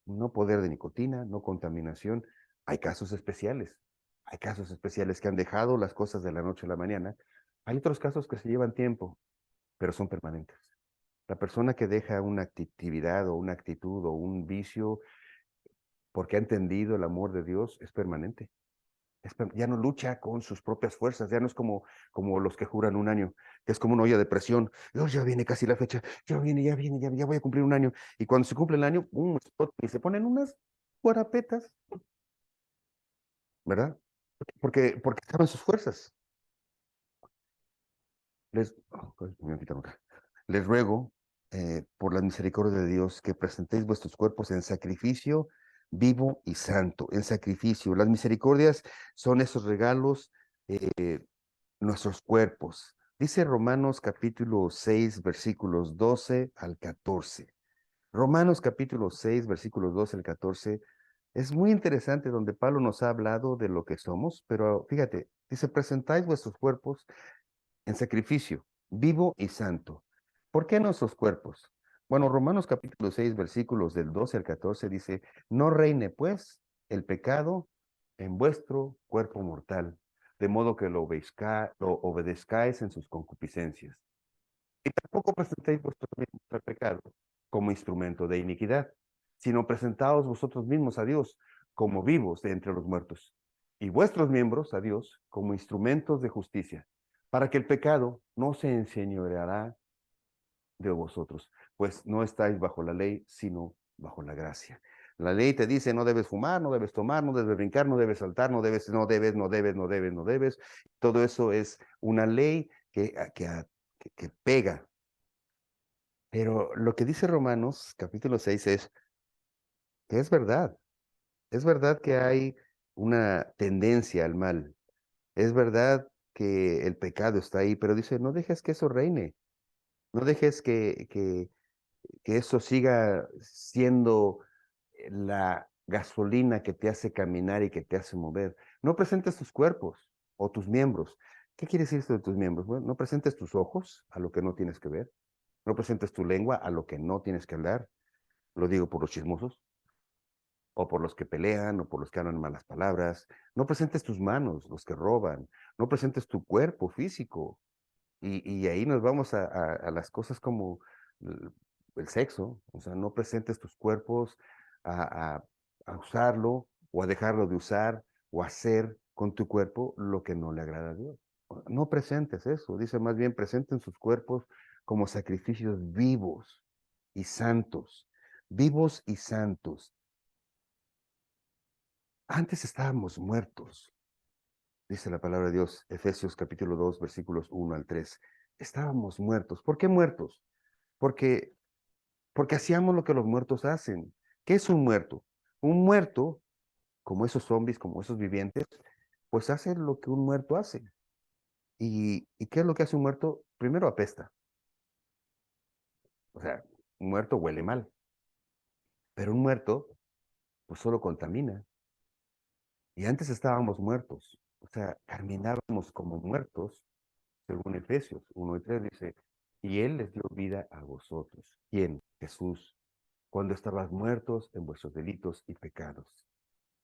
No poder de nicotina, no contaminación. Hay casos especiales. Hay casos especiales que han dejado las cosas de la noche a la mañana. Hay otros casos que se llevan tiempo, pero son permanentes. La persona que deja una actividad o una actitud o un vicio porque ha entendido el amor de Dios es permanente. Ya no lucha con sus propias fuerzas, ya no es como los que juran un año, que es como una olla de presión. Oh, ya viene casi la fecha, ya voy a cumplir un año. Y cuando se cumple el año, y se ponen unas guarapetas, ¿verdad? Porque saben sus fuerzas. Les ruego, por la misericordia de Dios, que presentéis vuestros cuerpos en sacrificio vivo y santo, en sacrificio. Las misericordias son esos regalos, nuestros cuerpos. Dice Romanos capítulo 6, versículos 12 al 14. Romanos capítulo 6, versículos 12 al 14. Es muy interesante donde Pablo nos ha hablado de lo que somos, pero fíjate, dice, presentáis vuestros cuerpos en sacrificio, vivo y santo. ¿Por qué nuestros cuerpos? Bueno, Romanos capítulo 6, versículos del 12 al 14 dice, no reine pues el pecado en vuestro cuerpo mortal, de modo que lo obedezcáis en sus concupiscencias. Y tampoco presentéis vuestros mismos al pecado como instrumento de iniquidad, sino presentaos vosotros mismos a Dios como vivos de entre los muertos, y vuestros miembros a Dios como instrumentos de justicia, para que el pecado no se enseñoreará de vosotros, pues no estáis bajo la ley, sino bajo la gracia. La ley te dice no debes fumar, no debes tomar, no debes brincar, no debes saltar, no debes. Todo eso es una ley que pega. Pero lo que dice Romanos capítulo 6 es que es verdad que hay una tendencia al mal, es verdad que el pecado está ahí, pero dice, no dejes que eso reine, no dejes que eso siga siendo la gasolina que te hace caminar y que te hace mover. No presentes tus cuerpos o tus miembros. ¿Qué quiere decir esto de tus miembros? Bueno, no presentes tus ojos a lo que no tienes que ver, no presentes tu lengua a lo que no tienes que hablar. Lo digo por los chismosos, o por los que pelean, o por los que hablan malas palabras. No presentes tus manos, los que roban. No presentes tu cuerpo físico. Y ahí nos vamos a las cosas como el, el sexo. O sea, no presentes tus cuerpos a, a, a usarlo o a dejarlo de usar o hacer con tu cuerpo lo que no le agrada a Dios. No presentes eso. Dice más bien, presenten sus cuerpos como sacrificios vivos y santos. Vivos y santos. Antes estábamos muertos, dice la palabra de Dios, Efesios capítulo 2, versículos 1 al 3. Estábamos muertos. ¿Por qué muertos? Porque, porque hacíamos lo que los muertos hacen. ¿Qué es un muerto? Un muerto, como esos zombies, como esos vivientes, pues hace lo que un muerto hace. ¿Y qué es lo que hace un muerto? Primero apesta. O sea, un muerto huele mal. Pero un muerto, pues solo contamina. Y antes estábamos muertos. O sea, caminábamos como muertos según Efesios 1 y 3 dice, y Él les dio vida a vosotros. ¿Quién? Jesús, cuando estabas muertos en vuestros delitos y pecados.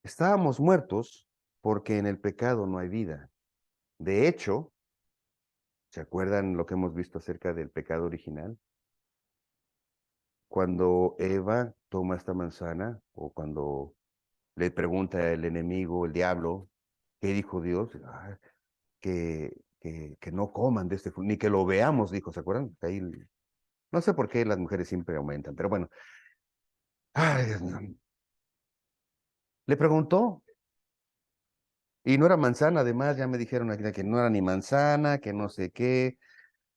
Estábamos muertos porque en el pecado no hay vida. De hecho, ¿Se acuerdan lo que hemos visto acerca del pecado original? Cuando Eva toma esta manzana, o cuando le pregunta el enemigo, el diablo, ¿qué dijo Dios? Que no coman de este fruto, ni que lo veamos, dijo, ¿se acuerdan? Ahí, no sé por qué las mujeres siempre aumentan, pero bueno. Ay, Dios mío. Le preguntó, y no era manzana, además, ya me dijeron aquí que no era ni manzana, que no sé qué.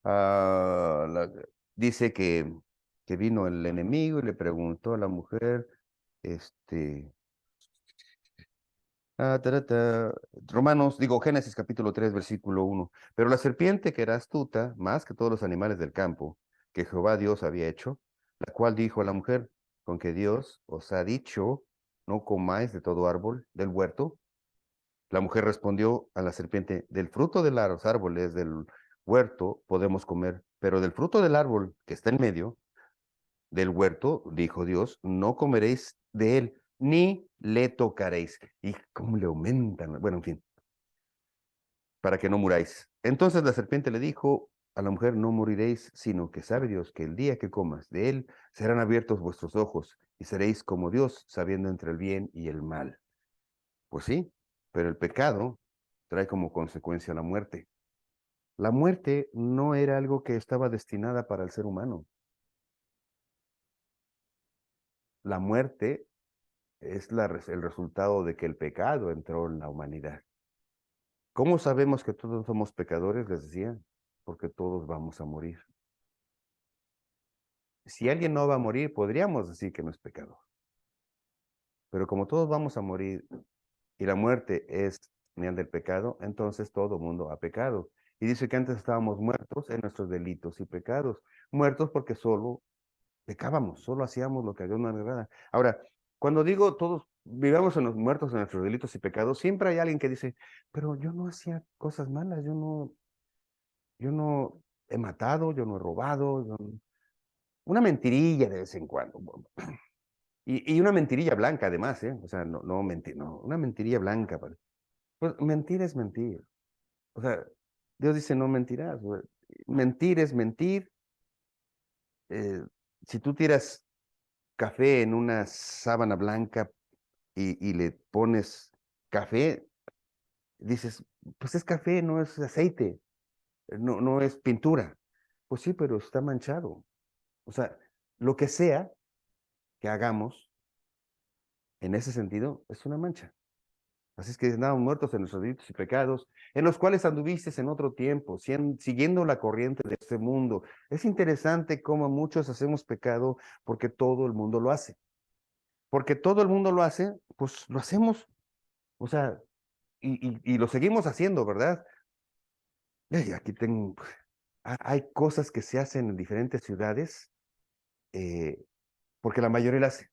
Ah, dice que vino el enemigo y le preguntó a la mujer, este, Romanos, digo, Génesis capítulo 3 versículo 1. Pero la serpiente que era astuta, más que todos los animales del campo, que Jehová Dios había hecho, la cual dijo a la mujer, con que Dios os ha dicho, no comáis de todo árbol del huerto. La mujer respondió a la serpiente, del fruto de los árboles del huerto podemos comer, pero del fruto del árbol que está en medio del huerto, dijo Dios, no comeréis de él, ni le tocaréis. Y cómo le aumentan, bueno, en fin, para que no muráis. Entonces la serpiente le dijo a la mujer, no moriréis, sino que sabe Dios que el día que comas de él serán abiertos vuestros ojos y seréis como Dios, sabiendo entre el bien y el mal. Pues sí, pero el pecado trae como consecuencia la muerte. La muerte no era algo que estaba destinada para el ser humano. La muerte es el resultado de que el pecado entró en la humanidad. ¿Cómo sabemos que todos somos pecadores? Les decía, porque todos vamos a morir. Si alguien no va a morir, podríamos decir que no es pecador. Pero como todos vamos a morir y la muerte es señal del pecado, entonces todo mundo ha pecado. Y dice que antes estábamos muertos en nuestros delitos y pecados. Muertos porque solo pecábamos, solo hacíamos lo que a Dios no le agrada. Ahora, cuando digo todos vivamos en los muertos en nuestros delitos y pecados, siempre hay alguien que dice, pero yo no hacía cosas malas, yo no he matado, yo no he robado, una mentirilla de vez en cuando. Y una mentirilla blanca además, ¿eh? O sea, no mentir, no, una mentirilla blanca. Pues mentir es mentir. O sea, Dios dice no mentirás. O sea, mentir es mentir. Eh, si tú tiras café en una sábana blanca y le pones café, dices, pues es café, no es aceite, no es pintura. Pues sí, pero está manchado. O sea, lo que sea que hagamos en ese sentido es una mancha. Así es que andamos muertos en nuestros delitos y pecados, en los cuales anduviste en otro tiempo, siguiendo la corriente de este mundo. Es interesante cómo muchos hacemos pecado porque todo el mundo lo hace. Porque todo el mundo lo hace, pues lo hacemos. O sea, y lo seguimos haciendo, ¿verdad? Y aquí tengo, hay cosas que se hacen en diferentes ciudades eh, porque la mayoría lo hace.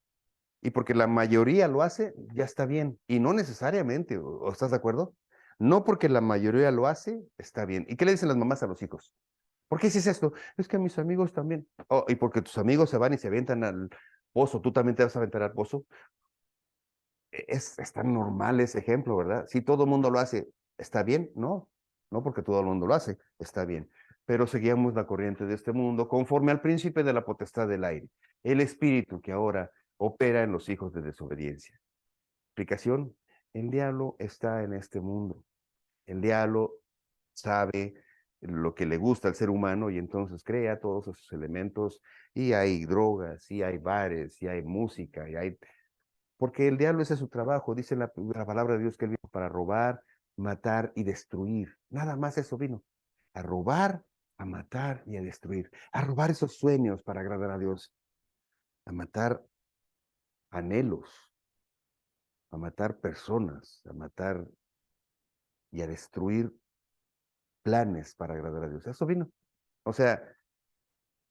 Y porque la mayoría lo hace, ya está bien. Y no necesariamente, ¿o estás de acuerdo? No porque la mayoría lo hace, está bien. ¿Y qué le dicen las mamás a los hijos? ¿Por qué hiciste esto? Es que mis amigos también. Oh, y porque tus amigos se van y se avientan al pozo, tú también te vas a aventar al pozo. Es tan normal ese ejemplo, ¿verdad? Si todo el mundo lo hace, ¿está bien? No, no porque todo el mundo lo hace, está bien. Pero seguíamos la corriente de este mundo conforme al príncipe de la potestad del aire, el espíritu que ahora opera en los hijos de desobediencia. Explicación, el diablo está en este mundo. El diablo sabe lo que le gusta al ser humano y entonces crea todos esos elementos y hay drogas, y hay bares, y hay música, y hay porque el diablo ese es su trabajo, dice la palabra de Dios que él vino para robar, matar y destruir. Nada más eso vino. A robar, a matar y a destruir. A robar esos sueños para agradar a Dios. A matar anhelos, a matar personas, a matar y a destruir planes para agradar a Dios. Eso vino. O sea,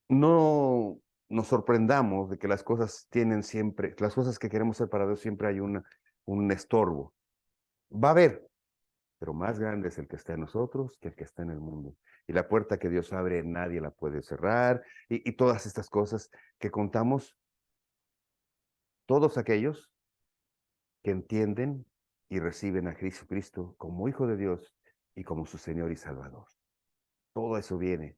no nos sorprendamos de que las cosas tienen siempre, las cosas que queremos hacer para Dios siempre hay un estorbo. Va a haber, pero más grande es el que está en nosotros que el que está en el mundo. Y la puerta que Dios abre, nadie la puede cerrar. Y todas estas cosas que contamos, todos aquellos que entienden y reciben a Jesucristo como Hijo de Dios y como su Señor y Salvador. todo eso viene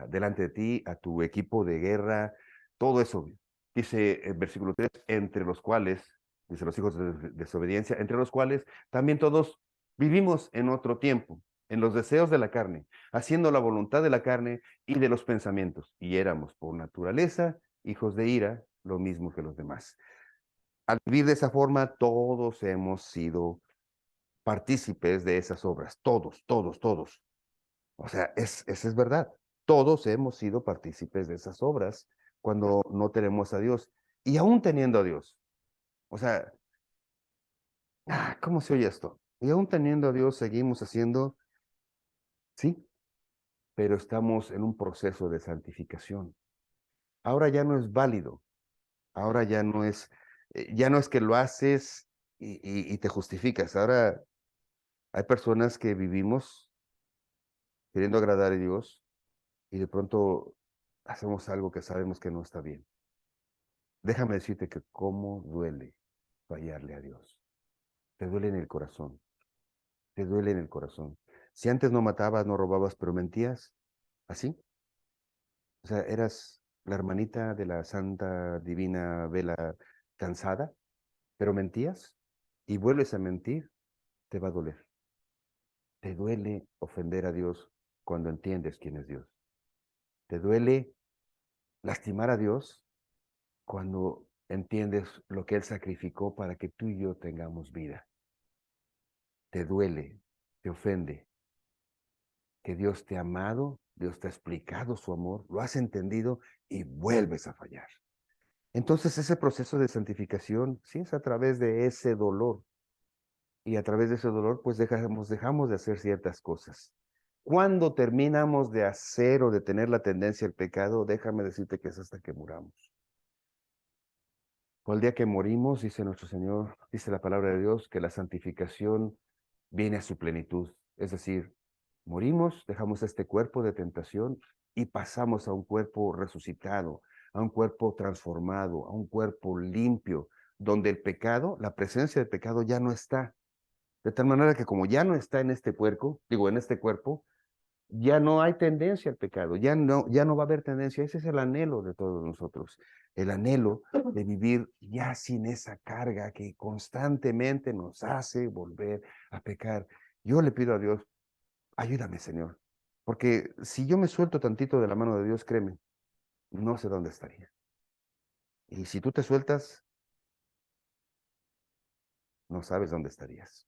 delante de ti, a tu equipo de guerra, todo eso. Dice el versículo 3, entre los cuales, dice los hijos de desobediencia, entre los cuales también todos vivimos en otro tiempo, en los deseos de la carne, haciendo la voluntad de la carne y de los pensamientos, y éramos por naturaleza hijos de ira, lo mismo que los demás. Al vivir de esa forma, todos hemos sido partícipes de esas obras, todos, todos, todos. O sea, esa es verdad. Todos hemos sido partícipes de esas obras cuando no tenemos a Dios. Y aún teniendo a Dios. O sea, ¿cómo se oye esto? Y aún teniendo a Dios, seguimos haciendo, sí, pero estamos en un proceso de santificación. Ahora ya no es válido. Ahora ya no es que lo haces y te justificas. Ahora hay personas que vivimos queriendo agradar a Dios y de pronto hacemos algo que sabemos que no está bien. Déjame decirte que cómo duele fallarle a Dios. Te duele en el corazón, te duele en el corazón. Si antes no matabas, no robabas, pero mentías, así. O sea, eras la hermanita de la Santa Divina Vela cansada, pero mentías y vuelves a mentir, te va a doler. Te duele ofender a Dios cuando entiendes quién es Dios. Te duele lastimar a Dios cuando entiendes lo que Él sacrificó para que tú y yo tengamos vida. Te duele, te ofende, que Dios te ha amado, Dios te ha explicado su amor, lo has entendido y vuelves a fallar. Entonces ese proceso de santificación, sí es a través de ese dolor. Y a través de ese dolor, pues dejamos de hacer ciertas cosas. Cuando terminamos de hacer o de tener la tendencia al pecado, déjame decirte que es hasta que muramos. O el día que morimos, dice nuestro Señor, dice la palabra de Dios, que la santificación viene a su plenitud. Es decir, morimos, dejamos este cuerpo de tentación y pasamos a un cuerpo resucitado, a un cuerpo transformado, a un cuerpo limpio, donde el pecado, la presencia del pecado ya no está. De tal manera que como ya no está en este cuerpo, en este cuerpo, ya no hay tendencia al pecado, ya no va a haber tendencia. Ese es el anhelo de todos nosotros, el anhelo de vivir ya sin esa carga que constantemente nos hace volver a pecar. Yo le pido a Dios, ayúdame, Señor, porque si yo me suelto tantito de la mano de Dios, créeme, no sé dónde estaría. Y si tú te sueltas, no sabes dónde estarías.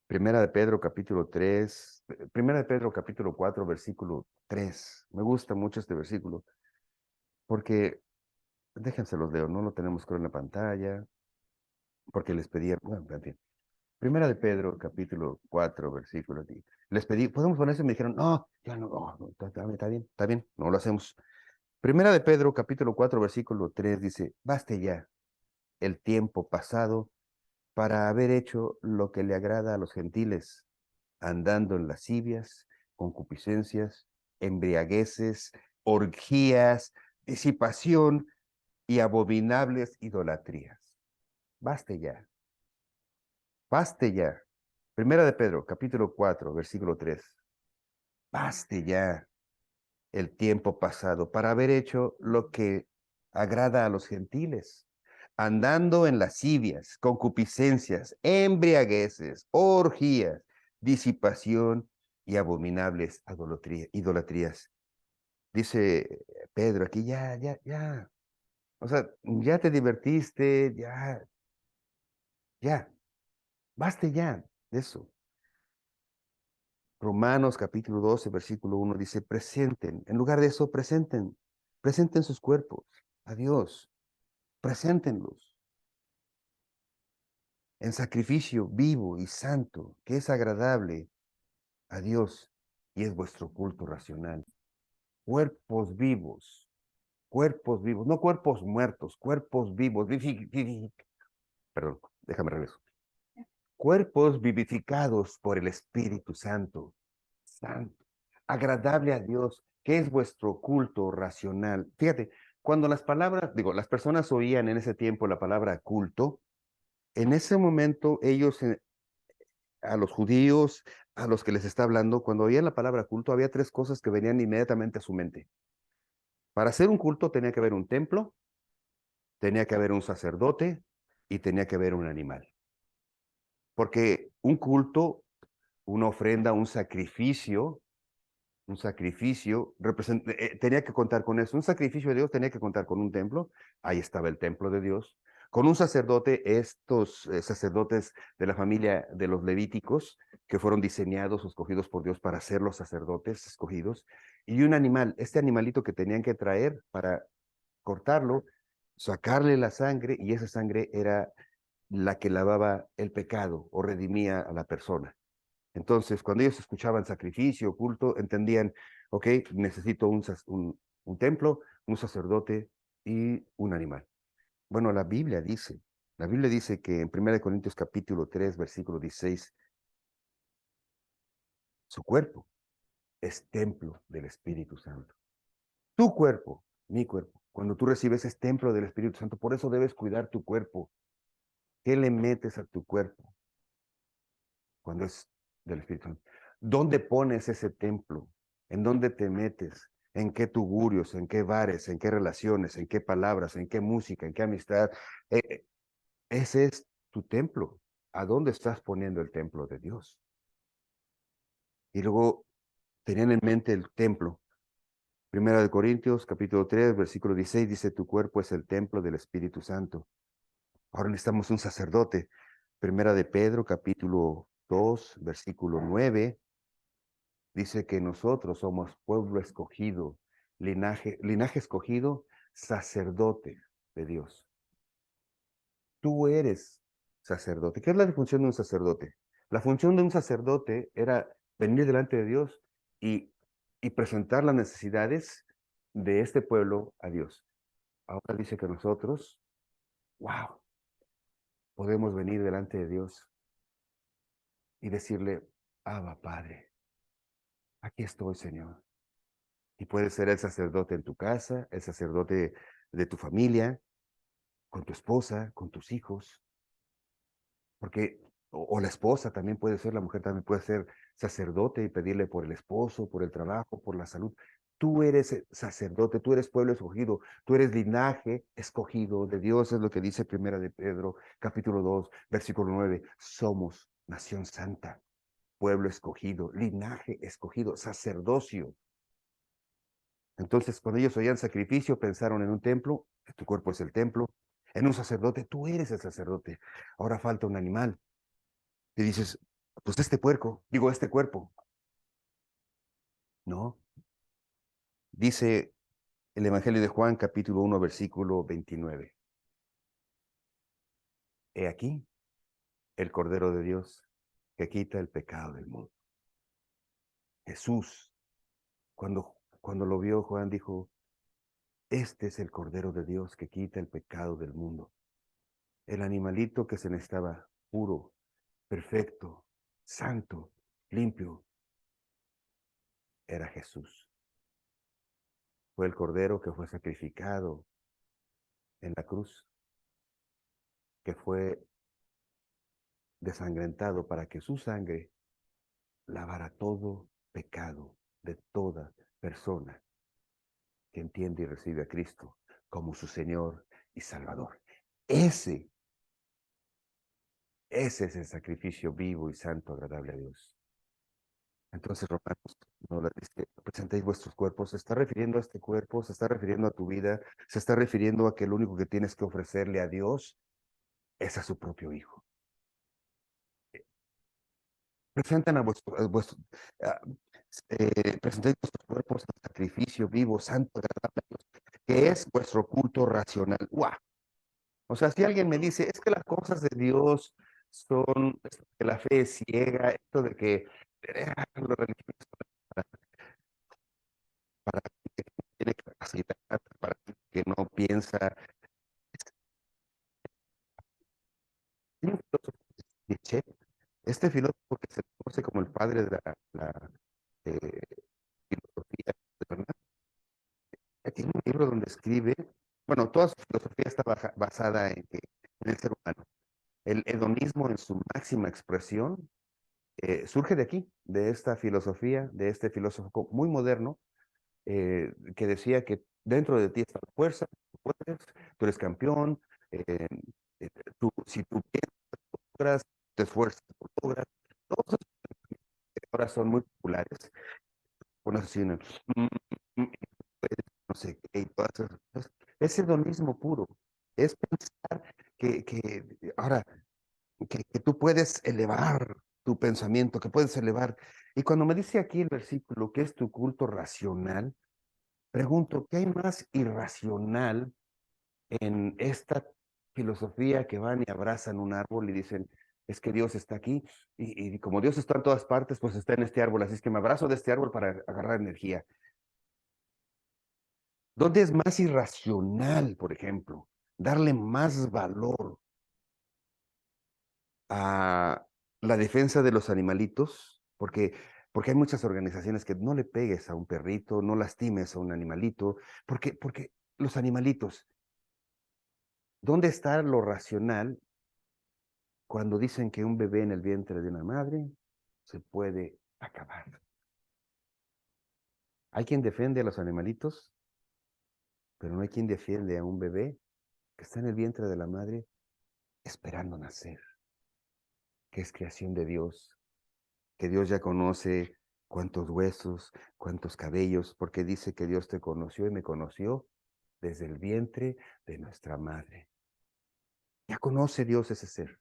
Primera de Pedro capítulo 3, Primera de Pedro capítulo 4, versículo 3. Me gusta mucho este versículo porque, déjense los leo, no lo tenemos creo en la pantalla, porque les pedí, bueno, en fin. Primera de Pedro capítulo 4, versículo 10. Les pedí, ¿podemos poner eso? Y me dijeron, no, ya no, no, está bien, no lo hacemos. Primera de Pedro capítulo 4, versículo 3 dice, baste ya el tiempo pasado para haber hecho lo que le agrada a los gentiles, andando en lascivias, concupiscencias, embriagueces, orgías, disipación y abominables idolatrías. Baste ya, baste ya. Primera de Pedro, capítulo 4, versículo 3. Baste ya el tiempo pasado para haber hecho lo que agrada a los gentiles, andando en lascivias, concupiscencias, embriagueces, orgías, disipación y abominables idolatrías. Dice Pedro aquí, ya. O sea, ya te divertiste, ya, baste ya de eso. Romanos capítulo 12, versículo 1 dice, presenten, en lugar de eso, presenten sus cuerpos a Dios, preséntenlos en sacrificio vivo y santo, que es agradable a Dios y es vuestro culto racional. Cuerpos vivos, no cuerpos muertos, cuerpos vivos, perdón, déjame regreso. Cuerpos vivificados por el Espíritu Santo, santo, agradable a Dios, que es vuestro culto racional. Fíjate, cuando las personas oían en ese tiempo la palabra culto, en ese momento ellos a los judíos, a los que les está hablando, cuando oían la palabra culto, había tres cosas que venían inmediatamente a su mente. Para hacer un culto tenía que haber un templo, tenía que haber un sacerdote y tenía que haber un animal. Porque un culto, una ofrenda, un sacrificio, tenía que contar con eso. Un sacrificio de Dios tenía que contar con un templo, ahí estaba el templo de Dios. Con un sacerdote, estos sacerdotes de la familia de los levíticos, que fueron diseñados o escogidos por Dios para ser los sacerdotes escogidos, y un animal, este animalito que tenían que traer para cortarlo, sacarle la sangre, y esa sangre era la que lavaba el pecado o redimía a la persona. Entonces, cuando ellos escuchaban sacrificio, culto, entendían, ok, necesito un templo, un sacerdote y un animal. Bueno, la Biblia dice que en 1 Corintios capítulo 3, versículo 16, su cuerpo es templo del Espíritu Santo. Tu cuerpo, mi cuerpo, cuando tú recibes es templo del Espíritu Santo, por eso debes cuidar tu cuerpo. ¿Qué le metes a tu cuerpo cuando es del Espíritu Santo? ¿Dónde pones ese templo? ¿En dónde te metes? ¿En qué tugurios? ¿En qué bares? ¿En qué relaciones? ¿En qué palabras? ¿En qué música? ¿En qué amistad? Ese es tu templo. ¿A dónde estás poniendo el templo de Dios? Y luego tenían en mente el templo. 1 Corintios capítulo 3, versículo 16 dice, tu cuerpo es el templo del Espíritu Santo. Ahora necesitamos un sacerdote. 1 Pedro capítulo 2, versículo 9 dice que nosotros somos pueblo escogido, linaje escogido, sacerdote de Dios. Tú eres sacerdote. ¿Qué es la función de un sacerdote? La función de un sacerdote era venir delante de Dios y, y presentar las necesidades de este pueblo a Dios. Ahora dice que nosotros, wow, podemos venir delante de Dios y decirle, Abba, Padre, aquí estoy, Señor. Y puedes ser el sacerdote en tu casa, el sacerdote de tu familia, con tu esposa, con tus hijos, porque, o la esposa también puede ser, la mujer también puede ser sacerdote y pedirle por el esposo, por el trabajo, por la salud. Tú eres sacerdote, tú eres pueblo escogido, tú eres linaje escogido de Dios, es lo que dice 1 Pedro, capítulo 2, versículo 9. Somos nación santa, pueblo escogido, linaje escogido, sacerdocio. Entonces, cuando ellos oían sacrificio, pensaron en un templo, tu cuerpo es el templo, en un sacerdote, tú eres el sacerdote. Ahora falta un animal. Y dices, pues este puerco, digo, este cuerpo. No. Dice el Evangelio de Juan, capítulo 1, versículo 29. He aquí el Cordero de Dios que quita el pecado del mundo. Jesús, cuando lo vio, Juan dijo, este es el Cordero de Dios que quita el pecado del mundo. El animalito que se necesitaba puro, perfecto, santo, limpio, era Jesús. Fue el Cordero que fue sacrificado en la cruz, que fue desangrentado para que su sangre lavara todo pecado de toda persona que entiende y recibe a Cristo como su Señor y Salvador. Ese, ese es el sacrificio vivo y santo, agradable a Dios. Entonces, Romanos no le dice, presentéis vuestros cuerpos, se está refiriendo a este cuerpo, se está refiriendo a tu vida, se está refiriendo a que lo único que tienes que ofrecerle a Dios es a su propio Hijo. Presentan a presentéis vuestros cuerpos en sacrificio vivo, santo, agradable a Dios, que es vuestro culto racional. ¡Guau! O sea, si alguien me dice, es que las cosas de Dios son, que la fe es ciega, esto de que lo religioso para que no tiene capacidad, para que no piensa. Hay un filósofo, Nietzsche, este filósofo que se conoce como el padre de la eh, filosofía, ¿verdad? Tiene un libro donde escribe, bueno, toda su filosofía está basada en el ser humano. El hedonismo en su máxima expresión surge de aquí, de esta filosofía, de este filósofo muy moderno, que decía que dentro de ti está la fuerza, tú eres campeón, eh, si tú logras, te esfuerzas, logras, todos esos ahora son muy populares, pones así, ¿no? No sé qué, y todas esas cosas. Es hedonismo puro, es pensar ahora, que tú puedes elevar tu pensamiento, que puedes elevar. Y cuando me dice aquí el versículo que es tu culto racional, pregunto, ¿qué hay más irracional en esta filosofía que van y abrazan un árbol y dicen, es que Dios está aquí y como Dios está en todas partes, pues está en este árbol, así es que me abrazo de este árbol para agarrar energía? ¿Dónde es más irracional, por ejemplo, darle más valor a la defensa de los animalitos? Porque hay muchas organizaciones que no le pegues a un perrito, no lastimes a un animalito, porque los animalitos, ¿dónde está lo racional cuando dicen que un bebé en el vientre de una madre se puede acabar? Hay quien defiende a los animalitos, pero no hay quien defiende a un bebé que está en el vientre de la madre esperando nacer, que es creación de Dios, que Dios ya conoce cuántos huesos, cuántos cabellos, porque dice que Dios te conoció y me conoció desde el vientre de nuestra madre. Ya conoce Dios ese ser.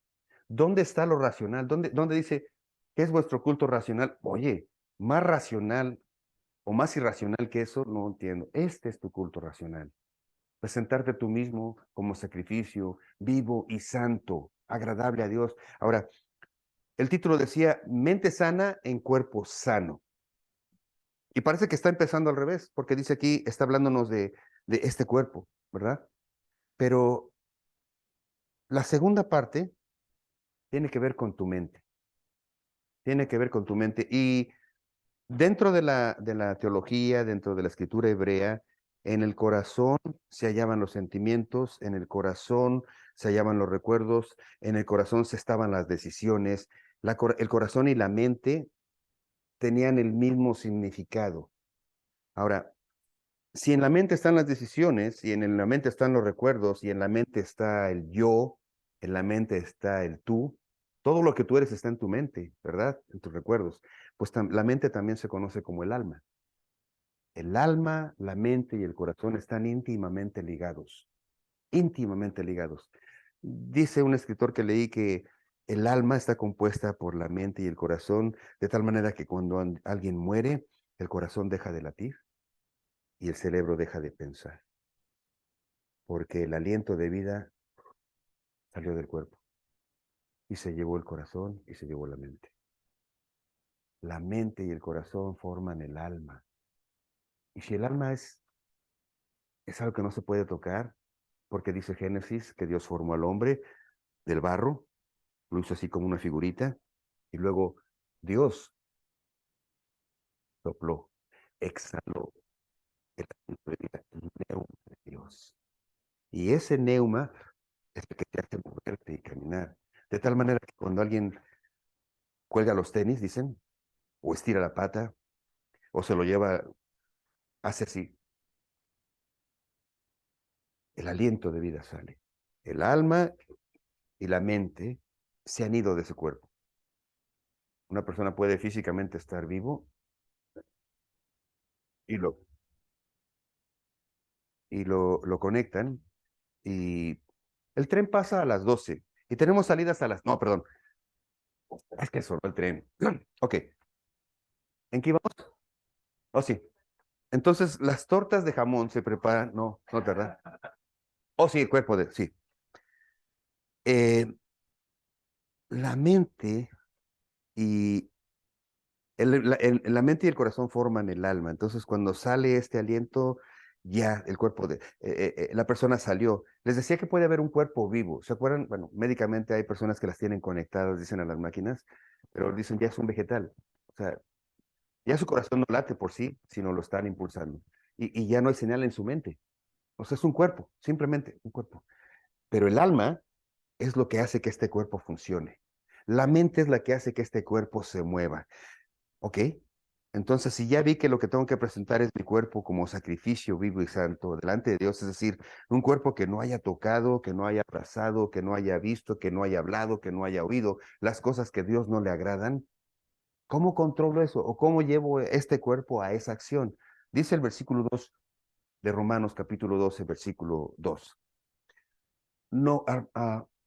¿Dónde está lo racional? ¿Dónde dice qué es vuestro culto racional? Oye, más racional o más irracional que eso, no entiendo. Este es tu culto racional. Presentarte tú mismo como sacrificio vivo y santo, agradable a Dios. Ahora, el título decía, mente sana en cuerpo sano. Y parece que está empezando al revés, porque dice aquí, está hablándonos de este cuerpo, ¿verdad? Pero la segunda parte tiene que ver con tu mente, tiene que ver con tu mente. Y dentro de la teología, dentro de la escritura hebrea, en el corazón se hallaban los sentimientos, en el corazón se hallaban los recuerdos, en el corazón se estaban las decisiones. El corazón y la mente tenían el mismo significado. Ahora, si en la mente están las decisiones, y en la mente están los recuerdos, y en la mente está el yo, en la mente está el tú, todo lo que tú eres está en tu mente, ¿verdad? En tus recuerdos. Pues la mente también se conoce como el alma. El alma, la mente y el corazón están íntimamente ligados, íntimamente ligados. Dice un escritor que leí que el alma está compuesta por la mente y el corazón, de tal manera que cuando alguien muere, el corazón deja de latir y el cerebro deja de pensar, porque el aliento de vida salió del cuerpo y se llevó el corazón y se llevó la mente. La mente y el corazón forman el alma. Y si el alma es algo que no se puede tocar, porque dice Génesis que Dios formó al hombre del barro, lo hizo así como una figurita, y luego Dios sopló, exhaló el aliento de vida, el neuma de Dios. Y ese neuma es el que te hace moverte y caminar. De tal manera que cuando alguien cuelga los tenis, dicen, o estira la pata, o se lo lleva, hace así, el aliento de vida sale. El alma y la mente se han ido de ese cuerpo. Una persona puede físicamente estar vivo y lo conectan y el tren pasa a las 12 y tenemos salidas a las... No, perdón, es que sonó el tren. Ok, ¿en qué íbamos? Oh, sí. Entonces, las tortas de jamón se preparan... No, no, ¿verdad? Oh, sí, el cuerpo de... Sí. Eh, la mente y la mente y el corazón forman el alma. Entonces, cuando sale este aliento, ya el cuerpo la persona salió. Les decía que puede haber un cuerpo vivo. ¿Se acuerdan? Bueno, médicamente hay personas que las tienen conectadas, dicen a las máquinas, pero dicen ya es un vegetal. O sea, ya su corazón no late por sí, sino lo están impulsando. Y ya no hay señal en su mente. O sea, es un cuerpo, simplemente un cuerpo. Pero el alma es lo que hace que este cuerpo funcione. La mente es la que hace que este cuerpo se mueva. ¿Ok? Entonces, si ya vi que lo que tengo que presentar es mi cuerpo como sacrificio vivo y santo delante de Dios, es decir, un cuerpo que no haya tocado, que no haya abrazado, que no haya visto, que no haya hablado, que no haya oído, las cosas que a Dios no le agradan, ¿cómo controlo eso? ¿O cómo llevo este cuerpo a esa acción? Dice el versículo 2 de Romanos capítulo 12, versículo 2. No,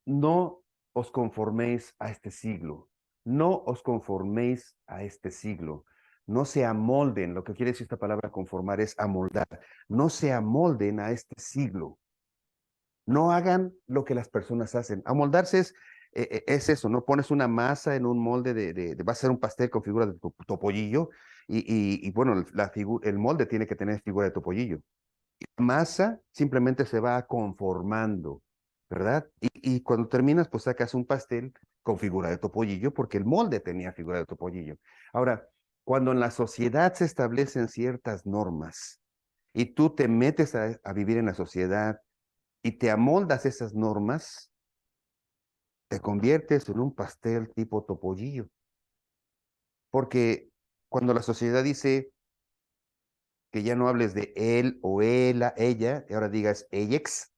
no os conforméis a este siglo, no os conforméis a este siglo, no se amolden, lo que quiere decir esta palabra conformar es amoldar, no se amolden a este siglo, no hagan lo que las personas hacen. Amoldarse es eso, no pones una masa en un molde va a ser un pastel con figura de topollillo y bueno, el molde tiene que tener figura de topollillo. Masa simplemente se va conformando, ¿verdad? Y cuando terminas, pues sacas un pastel con figura de topollillo, porque el molde tenía figura de topollillo. Ahora, cuando en la sociedad se establecen ciertas normas y tú te metes a vivir en la sociedad y te amoldas esas normas, te conviertes en un pastel tipo topollillo. Porque cuando la sociedad dice que ya no hables de él o ella, y ahora digas ellex,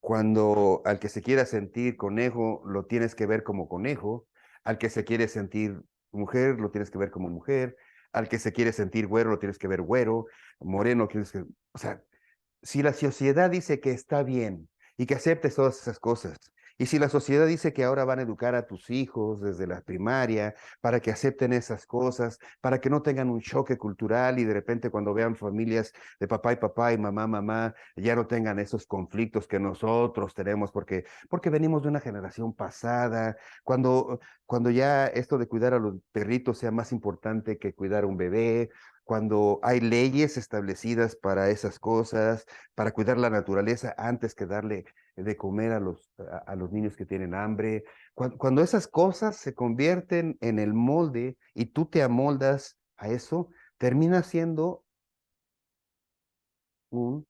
cuando al que se quiera sentir conejo lo tienes que ver como conejo, al que se quiere sentir mujer lo tienes que ver como mujer, al que se quiere sentir güero lo tienes que ver güero, moreno, o sea, si la sociedad dice que está bien y que aceptes todas esas cosas, y si la sociedad dice que ahora van a educar a tus hijos desde la primaria para que acepten esas cosas, para que no tengan un choque cultural y de repente cuando vean familias de papá y mamá, ya no tengan esos conflictos que nosotros tenemos porque venimos de una generación pasada, cuando ya esto de cuidar a los perritos sea más importante que cuidar a un bebé, cuando hay leyes establecidas para esas cosas, para cuidar la naturaleza antes que darle de comer a los niños que tienen hambre. Cuando esas cosas se convierten en el molde y tú te amoldas a eso, termina siendo un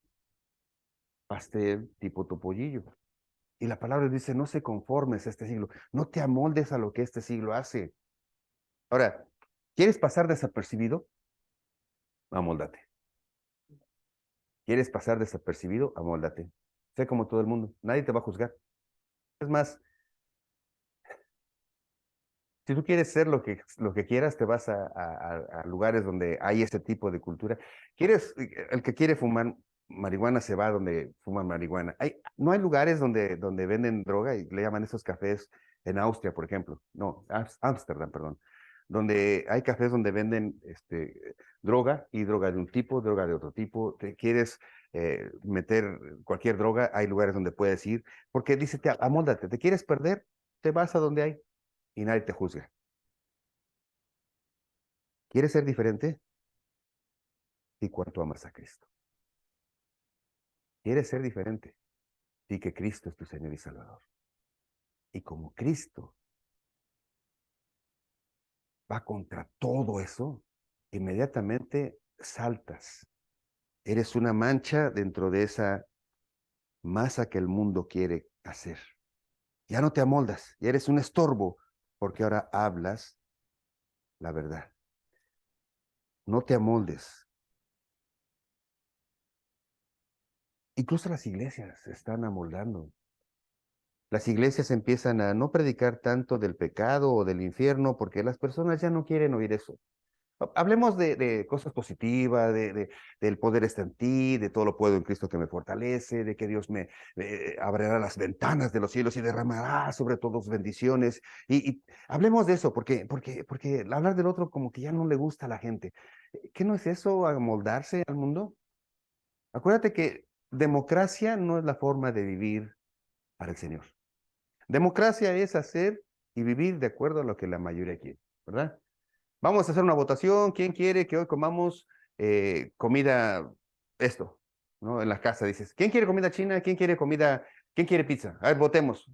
pastel tipo topollillo. Y la palabra dice, no se conformes a este siglo, no te amoldes a lo que este siglo hace. Ahora, ¿quieres pasar desapercibido? Amóldate. ¿Quieres pasar desapercibido? Amóldate. Sé como todo el mundo, nadie te va a juzgar. Es más, si tú quieres ser lo que quieras, te vas a lugares donde hay ese tipo de cultura. El que quiere fumar marihuana se va donde fuman marihuana. No hay lugares donde venden droga y le llaman esos cafés en Austria, por ejemplo. No, Ámsterdam, perdón. Donde hay cafés donde venden droga y droga de un tipo, droga de otro tipo. Te quieres meter cualquier droga, hay lugares donde puedes ir. Porque dice, amóldate, te quieres perder, te vas a donde hay y nadie te juzga. ¿Quieres ser diferente? ¿Y cuánto amas a Cristo? ¿Quieres ser diferente? Y que Cristo es tu Señor y Salvador. Y como Cristo va contra todo eso, inmediatamente saltas. Eres una mancha dentro de esa masa que el mundo quiere hacer. Ya no te amoldas, ya eres un estorbo, porque ahora hablas la verdad. No te amoldes. Incluso las iglesias se están amoldando. Las iglesias empiezan a no predicar tanto del pecado o del infierno porque las personas ya no quieren oír eso. Hablemos de cosas positivas, del poder está en ti, de todo lo puedo en Cristo que me fortalece, de que Dios me abrirá las ventanas de los cielos y derramará sobre todos bendiciones. Y hablemos de eso, porque hablar del otro como que ya no le gusta a la gente. ¿Qué no es eso, amoldarse al mundo? Acuérdate que democracia no es la forma de vivir para el Señor. Democracia es hacer y vivir de acuerdo a lo que la mayoría quiere, ¿verdad? Vamos a hacer una votación. ¿Quién quiere que hoy comamos comida, esto, ¿no? En la casa dices, ¿quién quiere comida china? ¿Quién quiere pizza? A ver, votemos.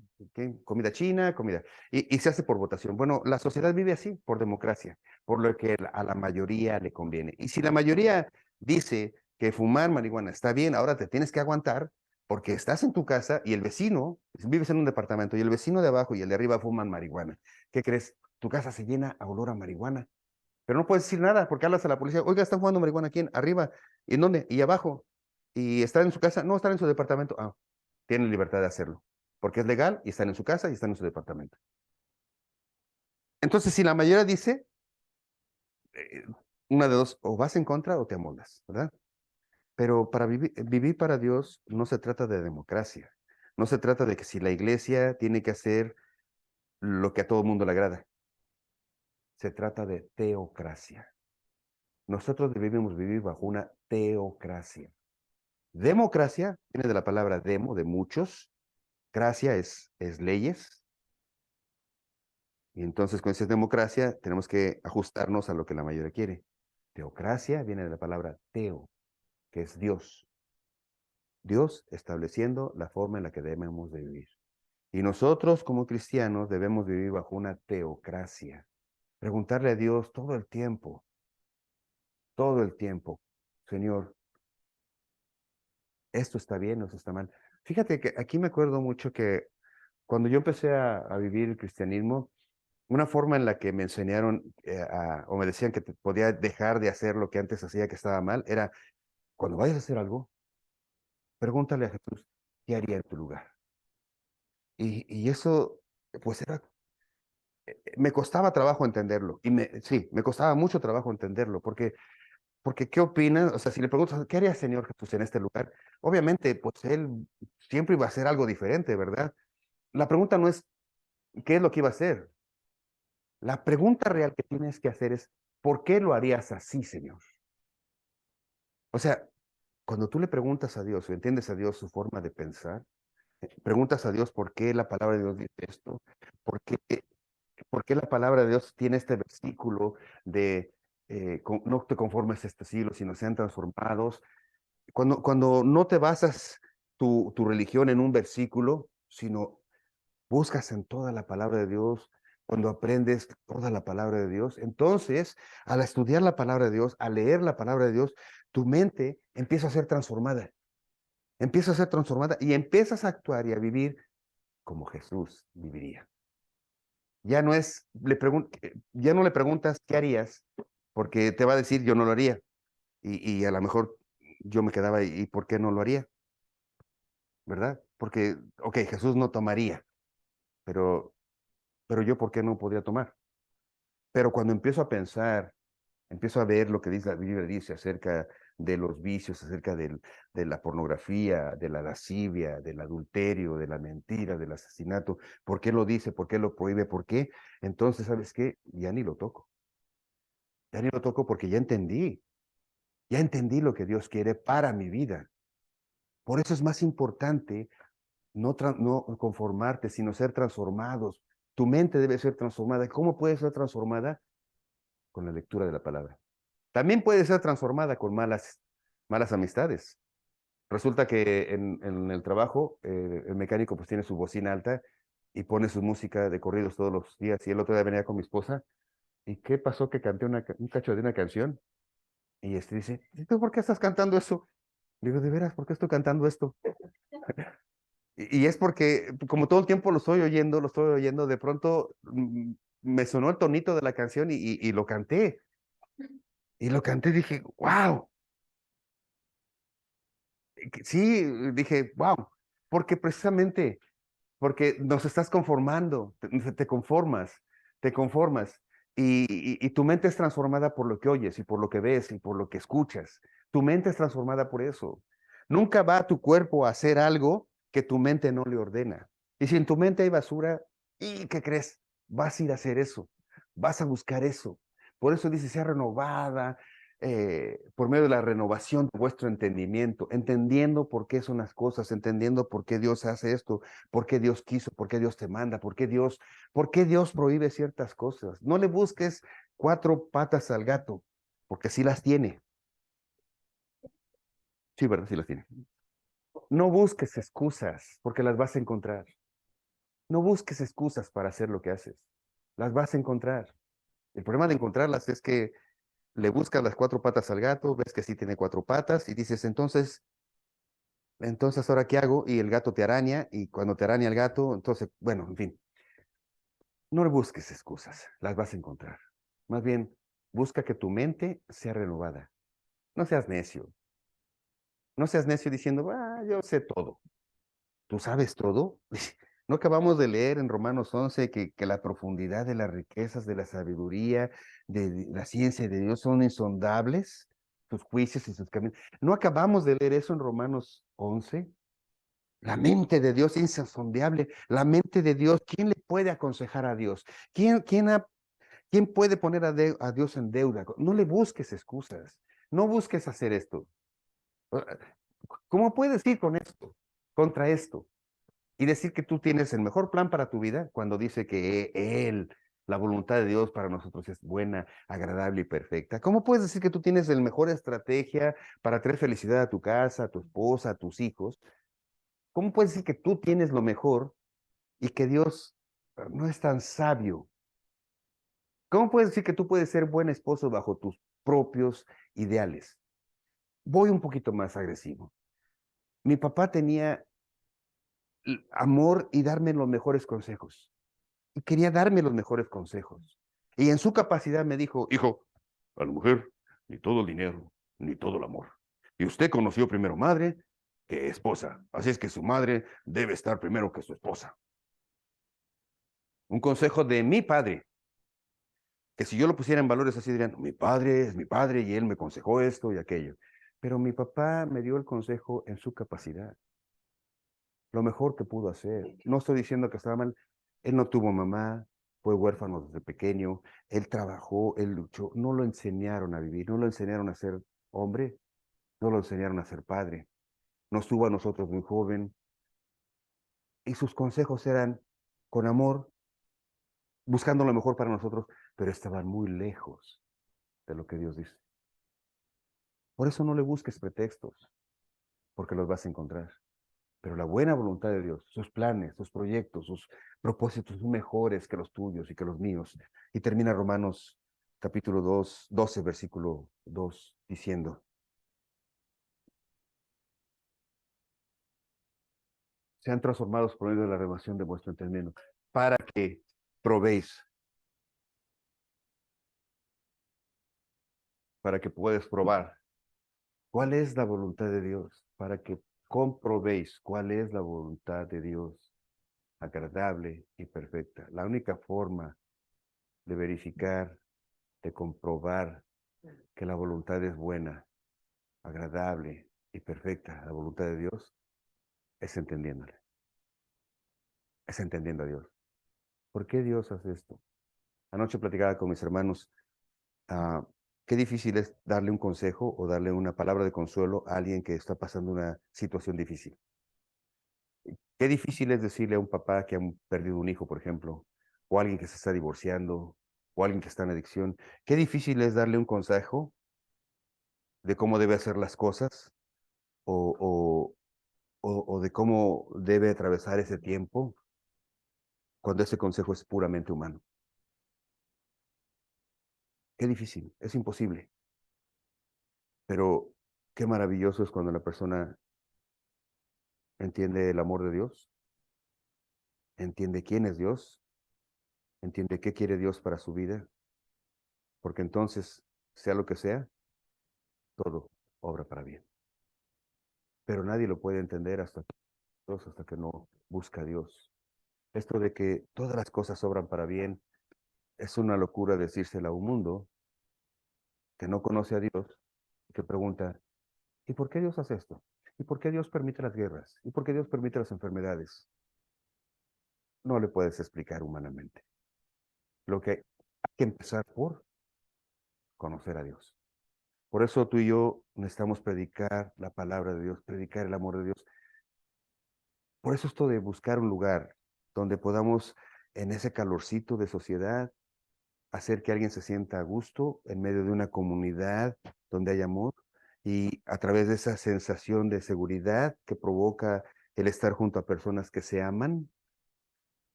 Comida china, comida. Y se hace por votación. Bueno, la sociedad vive así, por democracia, por lo que a la mayoría le conviene. Y si la mayoría dice que fumar marihuana está bien, ahora te tienes que aguantar porque estás en tu casa y el vecino, vives en un departamento y el vecino de abajo y el de arriba fuman marihuana. ¿Qué crees? Tu casa se llena a olor a marihuana. Pero no puedes decir nada porque hablas a la policía. Oiga, están fumando marihuana aquí arriba. ¿Y en dónde? Y abajo. ¿Y están en su casa? No, están en su departamento. Ah, tienen libertad de hacerlo. Porque es legal y están en su casa y están en su departamento. Entonces, si la mayoría dice, eh, una de dos, o vas en contra o te amoldas, ¿verdad? Pero para vivir para Dios no se trata de democracia. No se trata de que si la iglesia tiene que hacer lo que a todo el mundo le agrada. Se trata de teocracia. Nosotros debemos vivir bajo una teocracia. Democracia viene de la palabra demo, de muchos. Cracia es leyes. Y entonces, cuando dices democracia, tenemos que ajustarnos a lo que la mayoría quiere. Teocracia viene de la palabra teo, que es Dios. Dios estableciendo la forma en la que debemos de vivir. Y nosotros como cristianos debemos vivir bajo una teocracia. Preguntarle a Dios todo el tiempo, Señor, ¿esto está bien o esto está mal? Fíjate que aquí me acuerdo mucho que cuando yo empecé a vivir el cristianismo, una forma en la que me enseñaron o me decían que podía dejar de hacer lo que antes hacía que estaba mal, era cuando vayas a hacer algo, pregúntale a Jesús, ¿qué haría en tu lugar? Y eso, pues me costaba trabajo entenderlo. Sí, me costaba mucho trabajo entenderlo, porque ¿qué opinas? O sea, si le preguntas, ¿qué haría el Señor Jesús en este lugar? Obviamente, pues Él siempre iba a hacer algo diferente, ¿verdad? La pregunta no es, ¿qué es lo que iba a hacer? La pregunta real que tienes que hacer es, ¿por qué lo harías así, Señor? O sea, cuando tú le preguntas a Dios o entiendes a Dios su forma de pensar, preguntas a Dios por qué la palabra de Dios dice esto, por qué, por qué la palabra de Dios tiene este versículo de no te conformes a este siglo, sino sean transformados. Cuando no te basas tu religión en un versículo, sino buscas en toda la palabra de Dios, cuando aprendes toda la palabra de Dios, entonces al estudiar la palabra de Dios, al leer la palabra de Dios, tu mente empieza a ser transformada y empiezas a actuar y a vivir como Jesús viviría. Ya no es, ya no le preguntas qué harías, porque te va a decir yo no lo haría. Y a lo mejor yo me quedaba, ¿y por qué no lo haría? ¿Verdad? Porque, ok, Jesús no tomaría, pero, pero yo por qué no podría tomar. Pero cuando empiezo a pensar, empiezo a ver lo que dice la Biblia dice acerca de los vicios, acerca de la pornografía, de la lascivia, del adulterio, de la mentira, del asesinato, ¿por qué lo dice? ¿Por qué lo prohíbe? ¿Por qué? Entonces, ¿sabes qué? Ya ni lo toco. Ya ni lo toco porque ya entendí lo que Dios quiere para mi vida. Por eso es más importante no conformarte, sino ser transformados. Tu mente debe ser transformada. ¿Cómo puede ser transformada? Con la lectura de la palabra. También puede ser transformada con malas amistades. Resulta que en el trabajo, el mecánico pues tiene su bocina alta y pone su música de corridos todos los días. Y el otro día venía con mi esposa. ¿Y qué pasó? Que canté un cacho de una canción. Y dice, ¿y tú por qué estás cantando eso? Le digo, de veras, ¿por qué estoy cantando esto? Y es porque, como todo el tiempo lo estoy oyendo, de pronto me sonó el tonito de la canción y lo canté. Y lo canté, dije, wow. Sí, dije, wow. Porque precisamente, porque nos estás conformando, te conformas, te conformas. Y tu mente es transformada por lo que oyes y por lo que ves y por lo que escuchas. Tu mente es transformada por eso. Nunca va a tu cuerpo a hacer algo que tu mente no le ordena. Y si en tu mente hay basura, ¿y qué crees? Vas a ir a hacer eso, vas a buscar eso. Por eso dice, sea renovada por medio de la renovación de vuestro entendimiento, entendiendo por qué son las cosas, entendiendo por qué Dios hace esto, por qué Dios quiso, por qué Dios te manda, por qué Dios prohíbe ciertas cosas. No le busques cuatro patas al gato, porque sí las tiene. Sí, ¿verdad? Sí las tiene. No busques excusas, porque las vas a encontrar. No busques excusas para hacer lo que haces. Las vas a encontrar. El problema de encontrarlas es que le buscas las cuatro patas al gato, ves que sí tiene cuatro patas y dices, entonces, Entonces, ¿ahora qué hago? Y el gato te araña, y cuando te araña el gato, entonces, bueno, en fin, no le busques excusas, las vas a encontrar. Más bien, busca que tu mente sea renovada. No seas necio. No seas necio diciendo, yo sé todo. ¿Tú sabes todo? ¿No acabamos de leer en Romanos 11 que la profundidad de las riquezas, de la sabiduría, de la ciencia de Dios son insondables? Sus juicios y sus caminos. ¿No acabamos de leer eso en Romanos 11? La mente de Dios es insondable. La mente de Dios, ¿quién le puede aconsejar a Dios? ¿Quién puede poner a Dios en deuda? No le busques excusas. No busques hacer esto. ¿Cómo puedes ir con esto, contra esto? Y decir que tú tienes el mejor plan para tu vida cuando dice que la voluntad de Dios para nosotros es buena, agradable y perfecta. ¿Cómo puedes decir que tú tienes la mejor estrategia para traer felicidad a tu casa, a tu esposa, a tus hijos? ¿Cómo puedes decir que tú tienes lo mejor y que Dios no es tan sabio? ¿Cómo puedes decir que tú puedes ser buen esposo bajo tus propios ideales? Voy un poquito más agresivo. Mi papá tenía amor y darme los mejores consejos. Y quería darme los mejores consejos. Y en su capacidad me dijo, hijo, a la mujer, ni todo el dinero, ni todo el amor. Y usted conoció primero madre que esposa. Así es que su madre debe estar primero que su esposa. Un consejo de mi padre, que si yo lo pusiera en valores así dirían, mi padre es mi padre y él me aconsejó esto y aquello. Pero mi papá me dio el consejo en su capacidad, lo mejor que pudo hacer. No estoy diciendo que estaba mal. Él no tuvo mamá, fue huérfano desde pequeño, él trabajó, él luchó, no lo enseñaron a vivir, no lo enseñaron a ser hombre, no lo enseñaron a ser padre. Nos tuvo a nosotros muy joven y sus consejos eran con amor, buscando lo mejor para nosotros, pero estaban muy lejos de lo que Dios dice. Por eso no le busques pretextos, porque los vas a encontrar. Pero la buena voluntad de Dios, sus planes, sus proyectos, sus propósitos son mejores que los tuyos y que los míos. Y termina Romanos capítulo 2, 12, versículo 2, diciendo, sean transformados por medio de la revelación de vuestro entendimiento, para que probéis, para que puedas probar cuál es la voluntad de Dios, para que comprobéis cuál es la voluntad de Dios, agradable y perfecta. La única forma de verificar, de comprobar que la voluntad es buena, agradable y perfecta, la voluntad de Dios, es entendiéndole, es entendiendo a Dios. ¿Por qué Dios hace esto? Anoche platicaba con mis hermanos, ah, qué difícil es darle un consejo o darle una palabra de consuelo a alguien que está pasando una situación difícil. Qué difícil es decirle a un papá que ha perdido un hijo, por ejemplo, o a alguien que se está divorciando, o a alguien que está en adicción. Qué difícil es darle un consejo de cómo debe hacer las cosas o, o, o de cómo debe atravesar ese tiempo cuando ese consejo es puramente humano. Qué difícil, es imposible, pero qué maravilloso es cuando la persona entiende el amor de Dios, entiende quién es Dios, entiende qué quiere Dios para su vida, porque entonces, sea lo que sea, todo obra para bien. Pero nadie lo puede entender hasta que no busca a Dios. Esto de que todas las cosas obran para bien es una locura decírsela a un mundo que no conoce a Dios y que pregunta, ¿y por qué Dios hace esto? ¿Y por qué Dios permite las guerras? ¿Y por qué Dios permite las enfermedades? No le puedes explicar humanamente. Lo que hay que empezar por conocer a Dios. Por eso tú y yo necesitamos predicar la palabra de Dios, predicar el amor de Dios. Por eso esto de buscar un lugar donde podamos, en ese calorcito de sociedad, hacer que alguien se sienta a gusto en medio de una comunidad donde hay amor y a través de esa sensación de seguridad que provoca el estar junto a personas que se aman,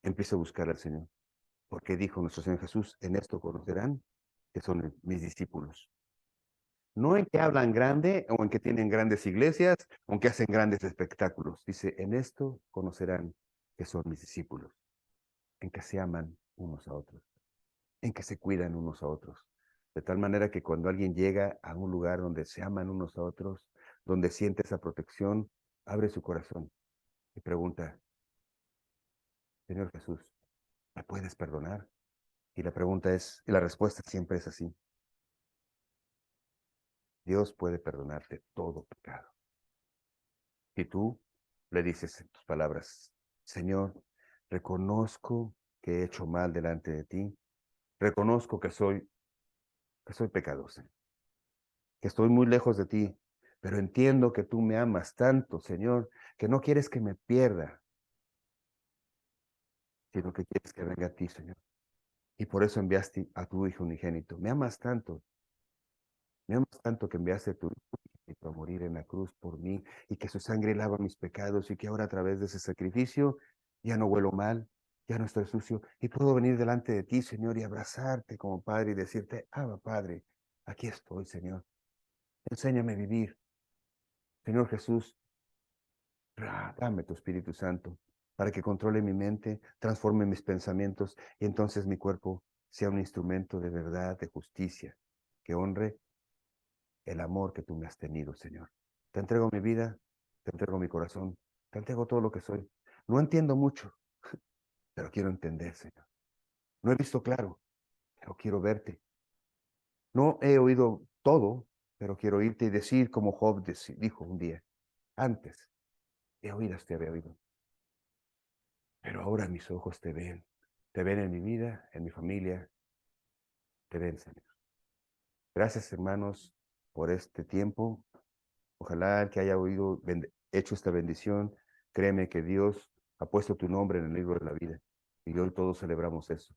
empieza a buscar al Señor. Porque dijo nuestro Señor Jesús, en esto conocerán que son mis discípulos. No en que hablan grande o en que tienen grandes iglesias o en que hacen grandes espectáculos. Dice, en esto conocerán que son mis discípulos, en que se aman unos a otros, en que se cuidan unos a otros. De tal manera que cuando alguien llega a un lugar donde se aman unos a otros, donde siente esa protección, abre su corazón y pregunta, Señor Jesús, ¿me puedes perdonar? Y la pregunta es, y la respuesta siempre es así, Dios puede perdonarte todo pecado. Y tú le dices en tus palabras, Señor, reconozco que he hecho mal delante de ti, reconozco que soy pecador, Señor, que estoy muy lejos de ti, pero entiendo que tú me amas tanto, Señor, que no quieres que me pierda, sino que quieres que venga a ti, Señor. Y por eso enviaste a tu Hijo unigénito. Me amas tanto que enviaste a tu Hijo unigénito a morir en la cruz por mí y que su sangre lava mis pecados y que ahora a través de ese sacrificio ya no huelo mal, ya no estoy sucio y puedo venir delante de ti, Señor, y abrazarte como Padre y decirte, Abba, Padre, aquí estoy, Señor. Enséñame a vivir. Señor Jesús, dame tu Espíritu Santo para que controle mi mente, transforme mis pensamientos y entonces mi cuerpo sea un instrumento de verdad, de justicia, que honre el amor que tú me has tenido, Señor. Te entrego mi vida, te entrego mi corazón, te entrego todo lo que soy. No entiendo mucho, pero quiero entender, Señor. No he visto claro, pero quiero verte. No he oído todo, pero quiero oírte y decir como Job dijo un día, antes de oídas te había oído, pero ahora mis ojos te ven en mi vida, en mi familia, te ven, Señor. Gracias, hermanos, por este tiempo. Ojalá el que haya oído, hecho esta bendición, créeme que Dios ha puesto tu nombre en el libro de la vida. Y hoy todos celebramos eso.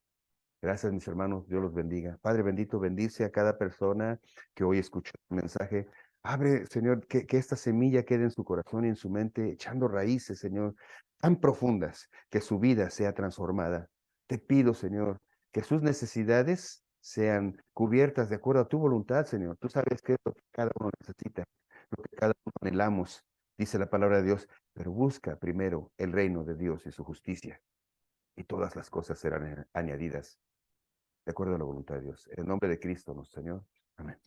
Gracias, mis hermanos. Dios los bendiga. Padre bendito, bendice a cada persona que hoy escuchó el mensaje. Abre, Señor, que esta semilla quede en su corazón y en su mente, echando raíces, Señor, tan profundas que su vida sea transformada. Te pido, Señor, que sus necesidades sean cubiertas de acuerdo a tu voluntad, Señor. Tú sabes qué es lo que cada uno necesita, lo que cada uno anhelamos, dice la palabra de Dios, pero busca primero el reino de Dios y su justicia, y todas las cosas serán añadidas de acuerdo a la voluntad de Dios. En el nombre de Cristo, nuestro Señor. Amén.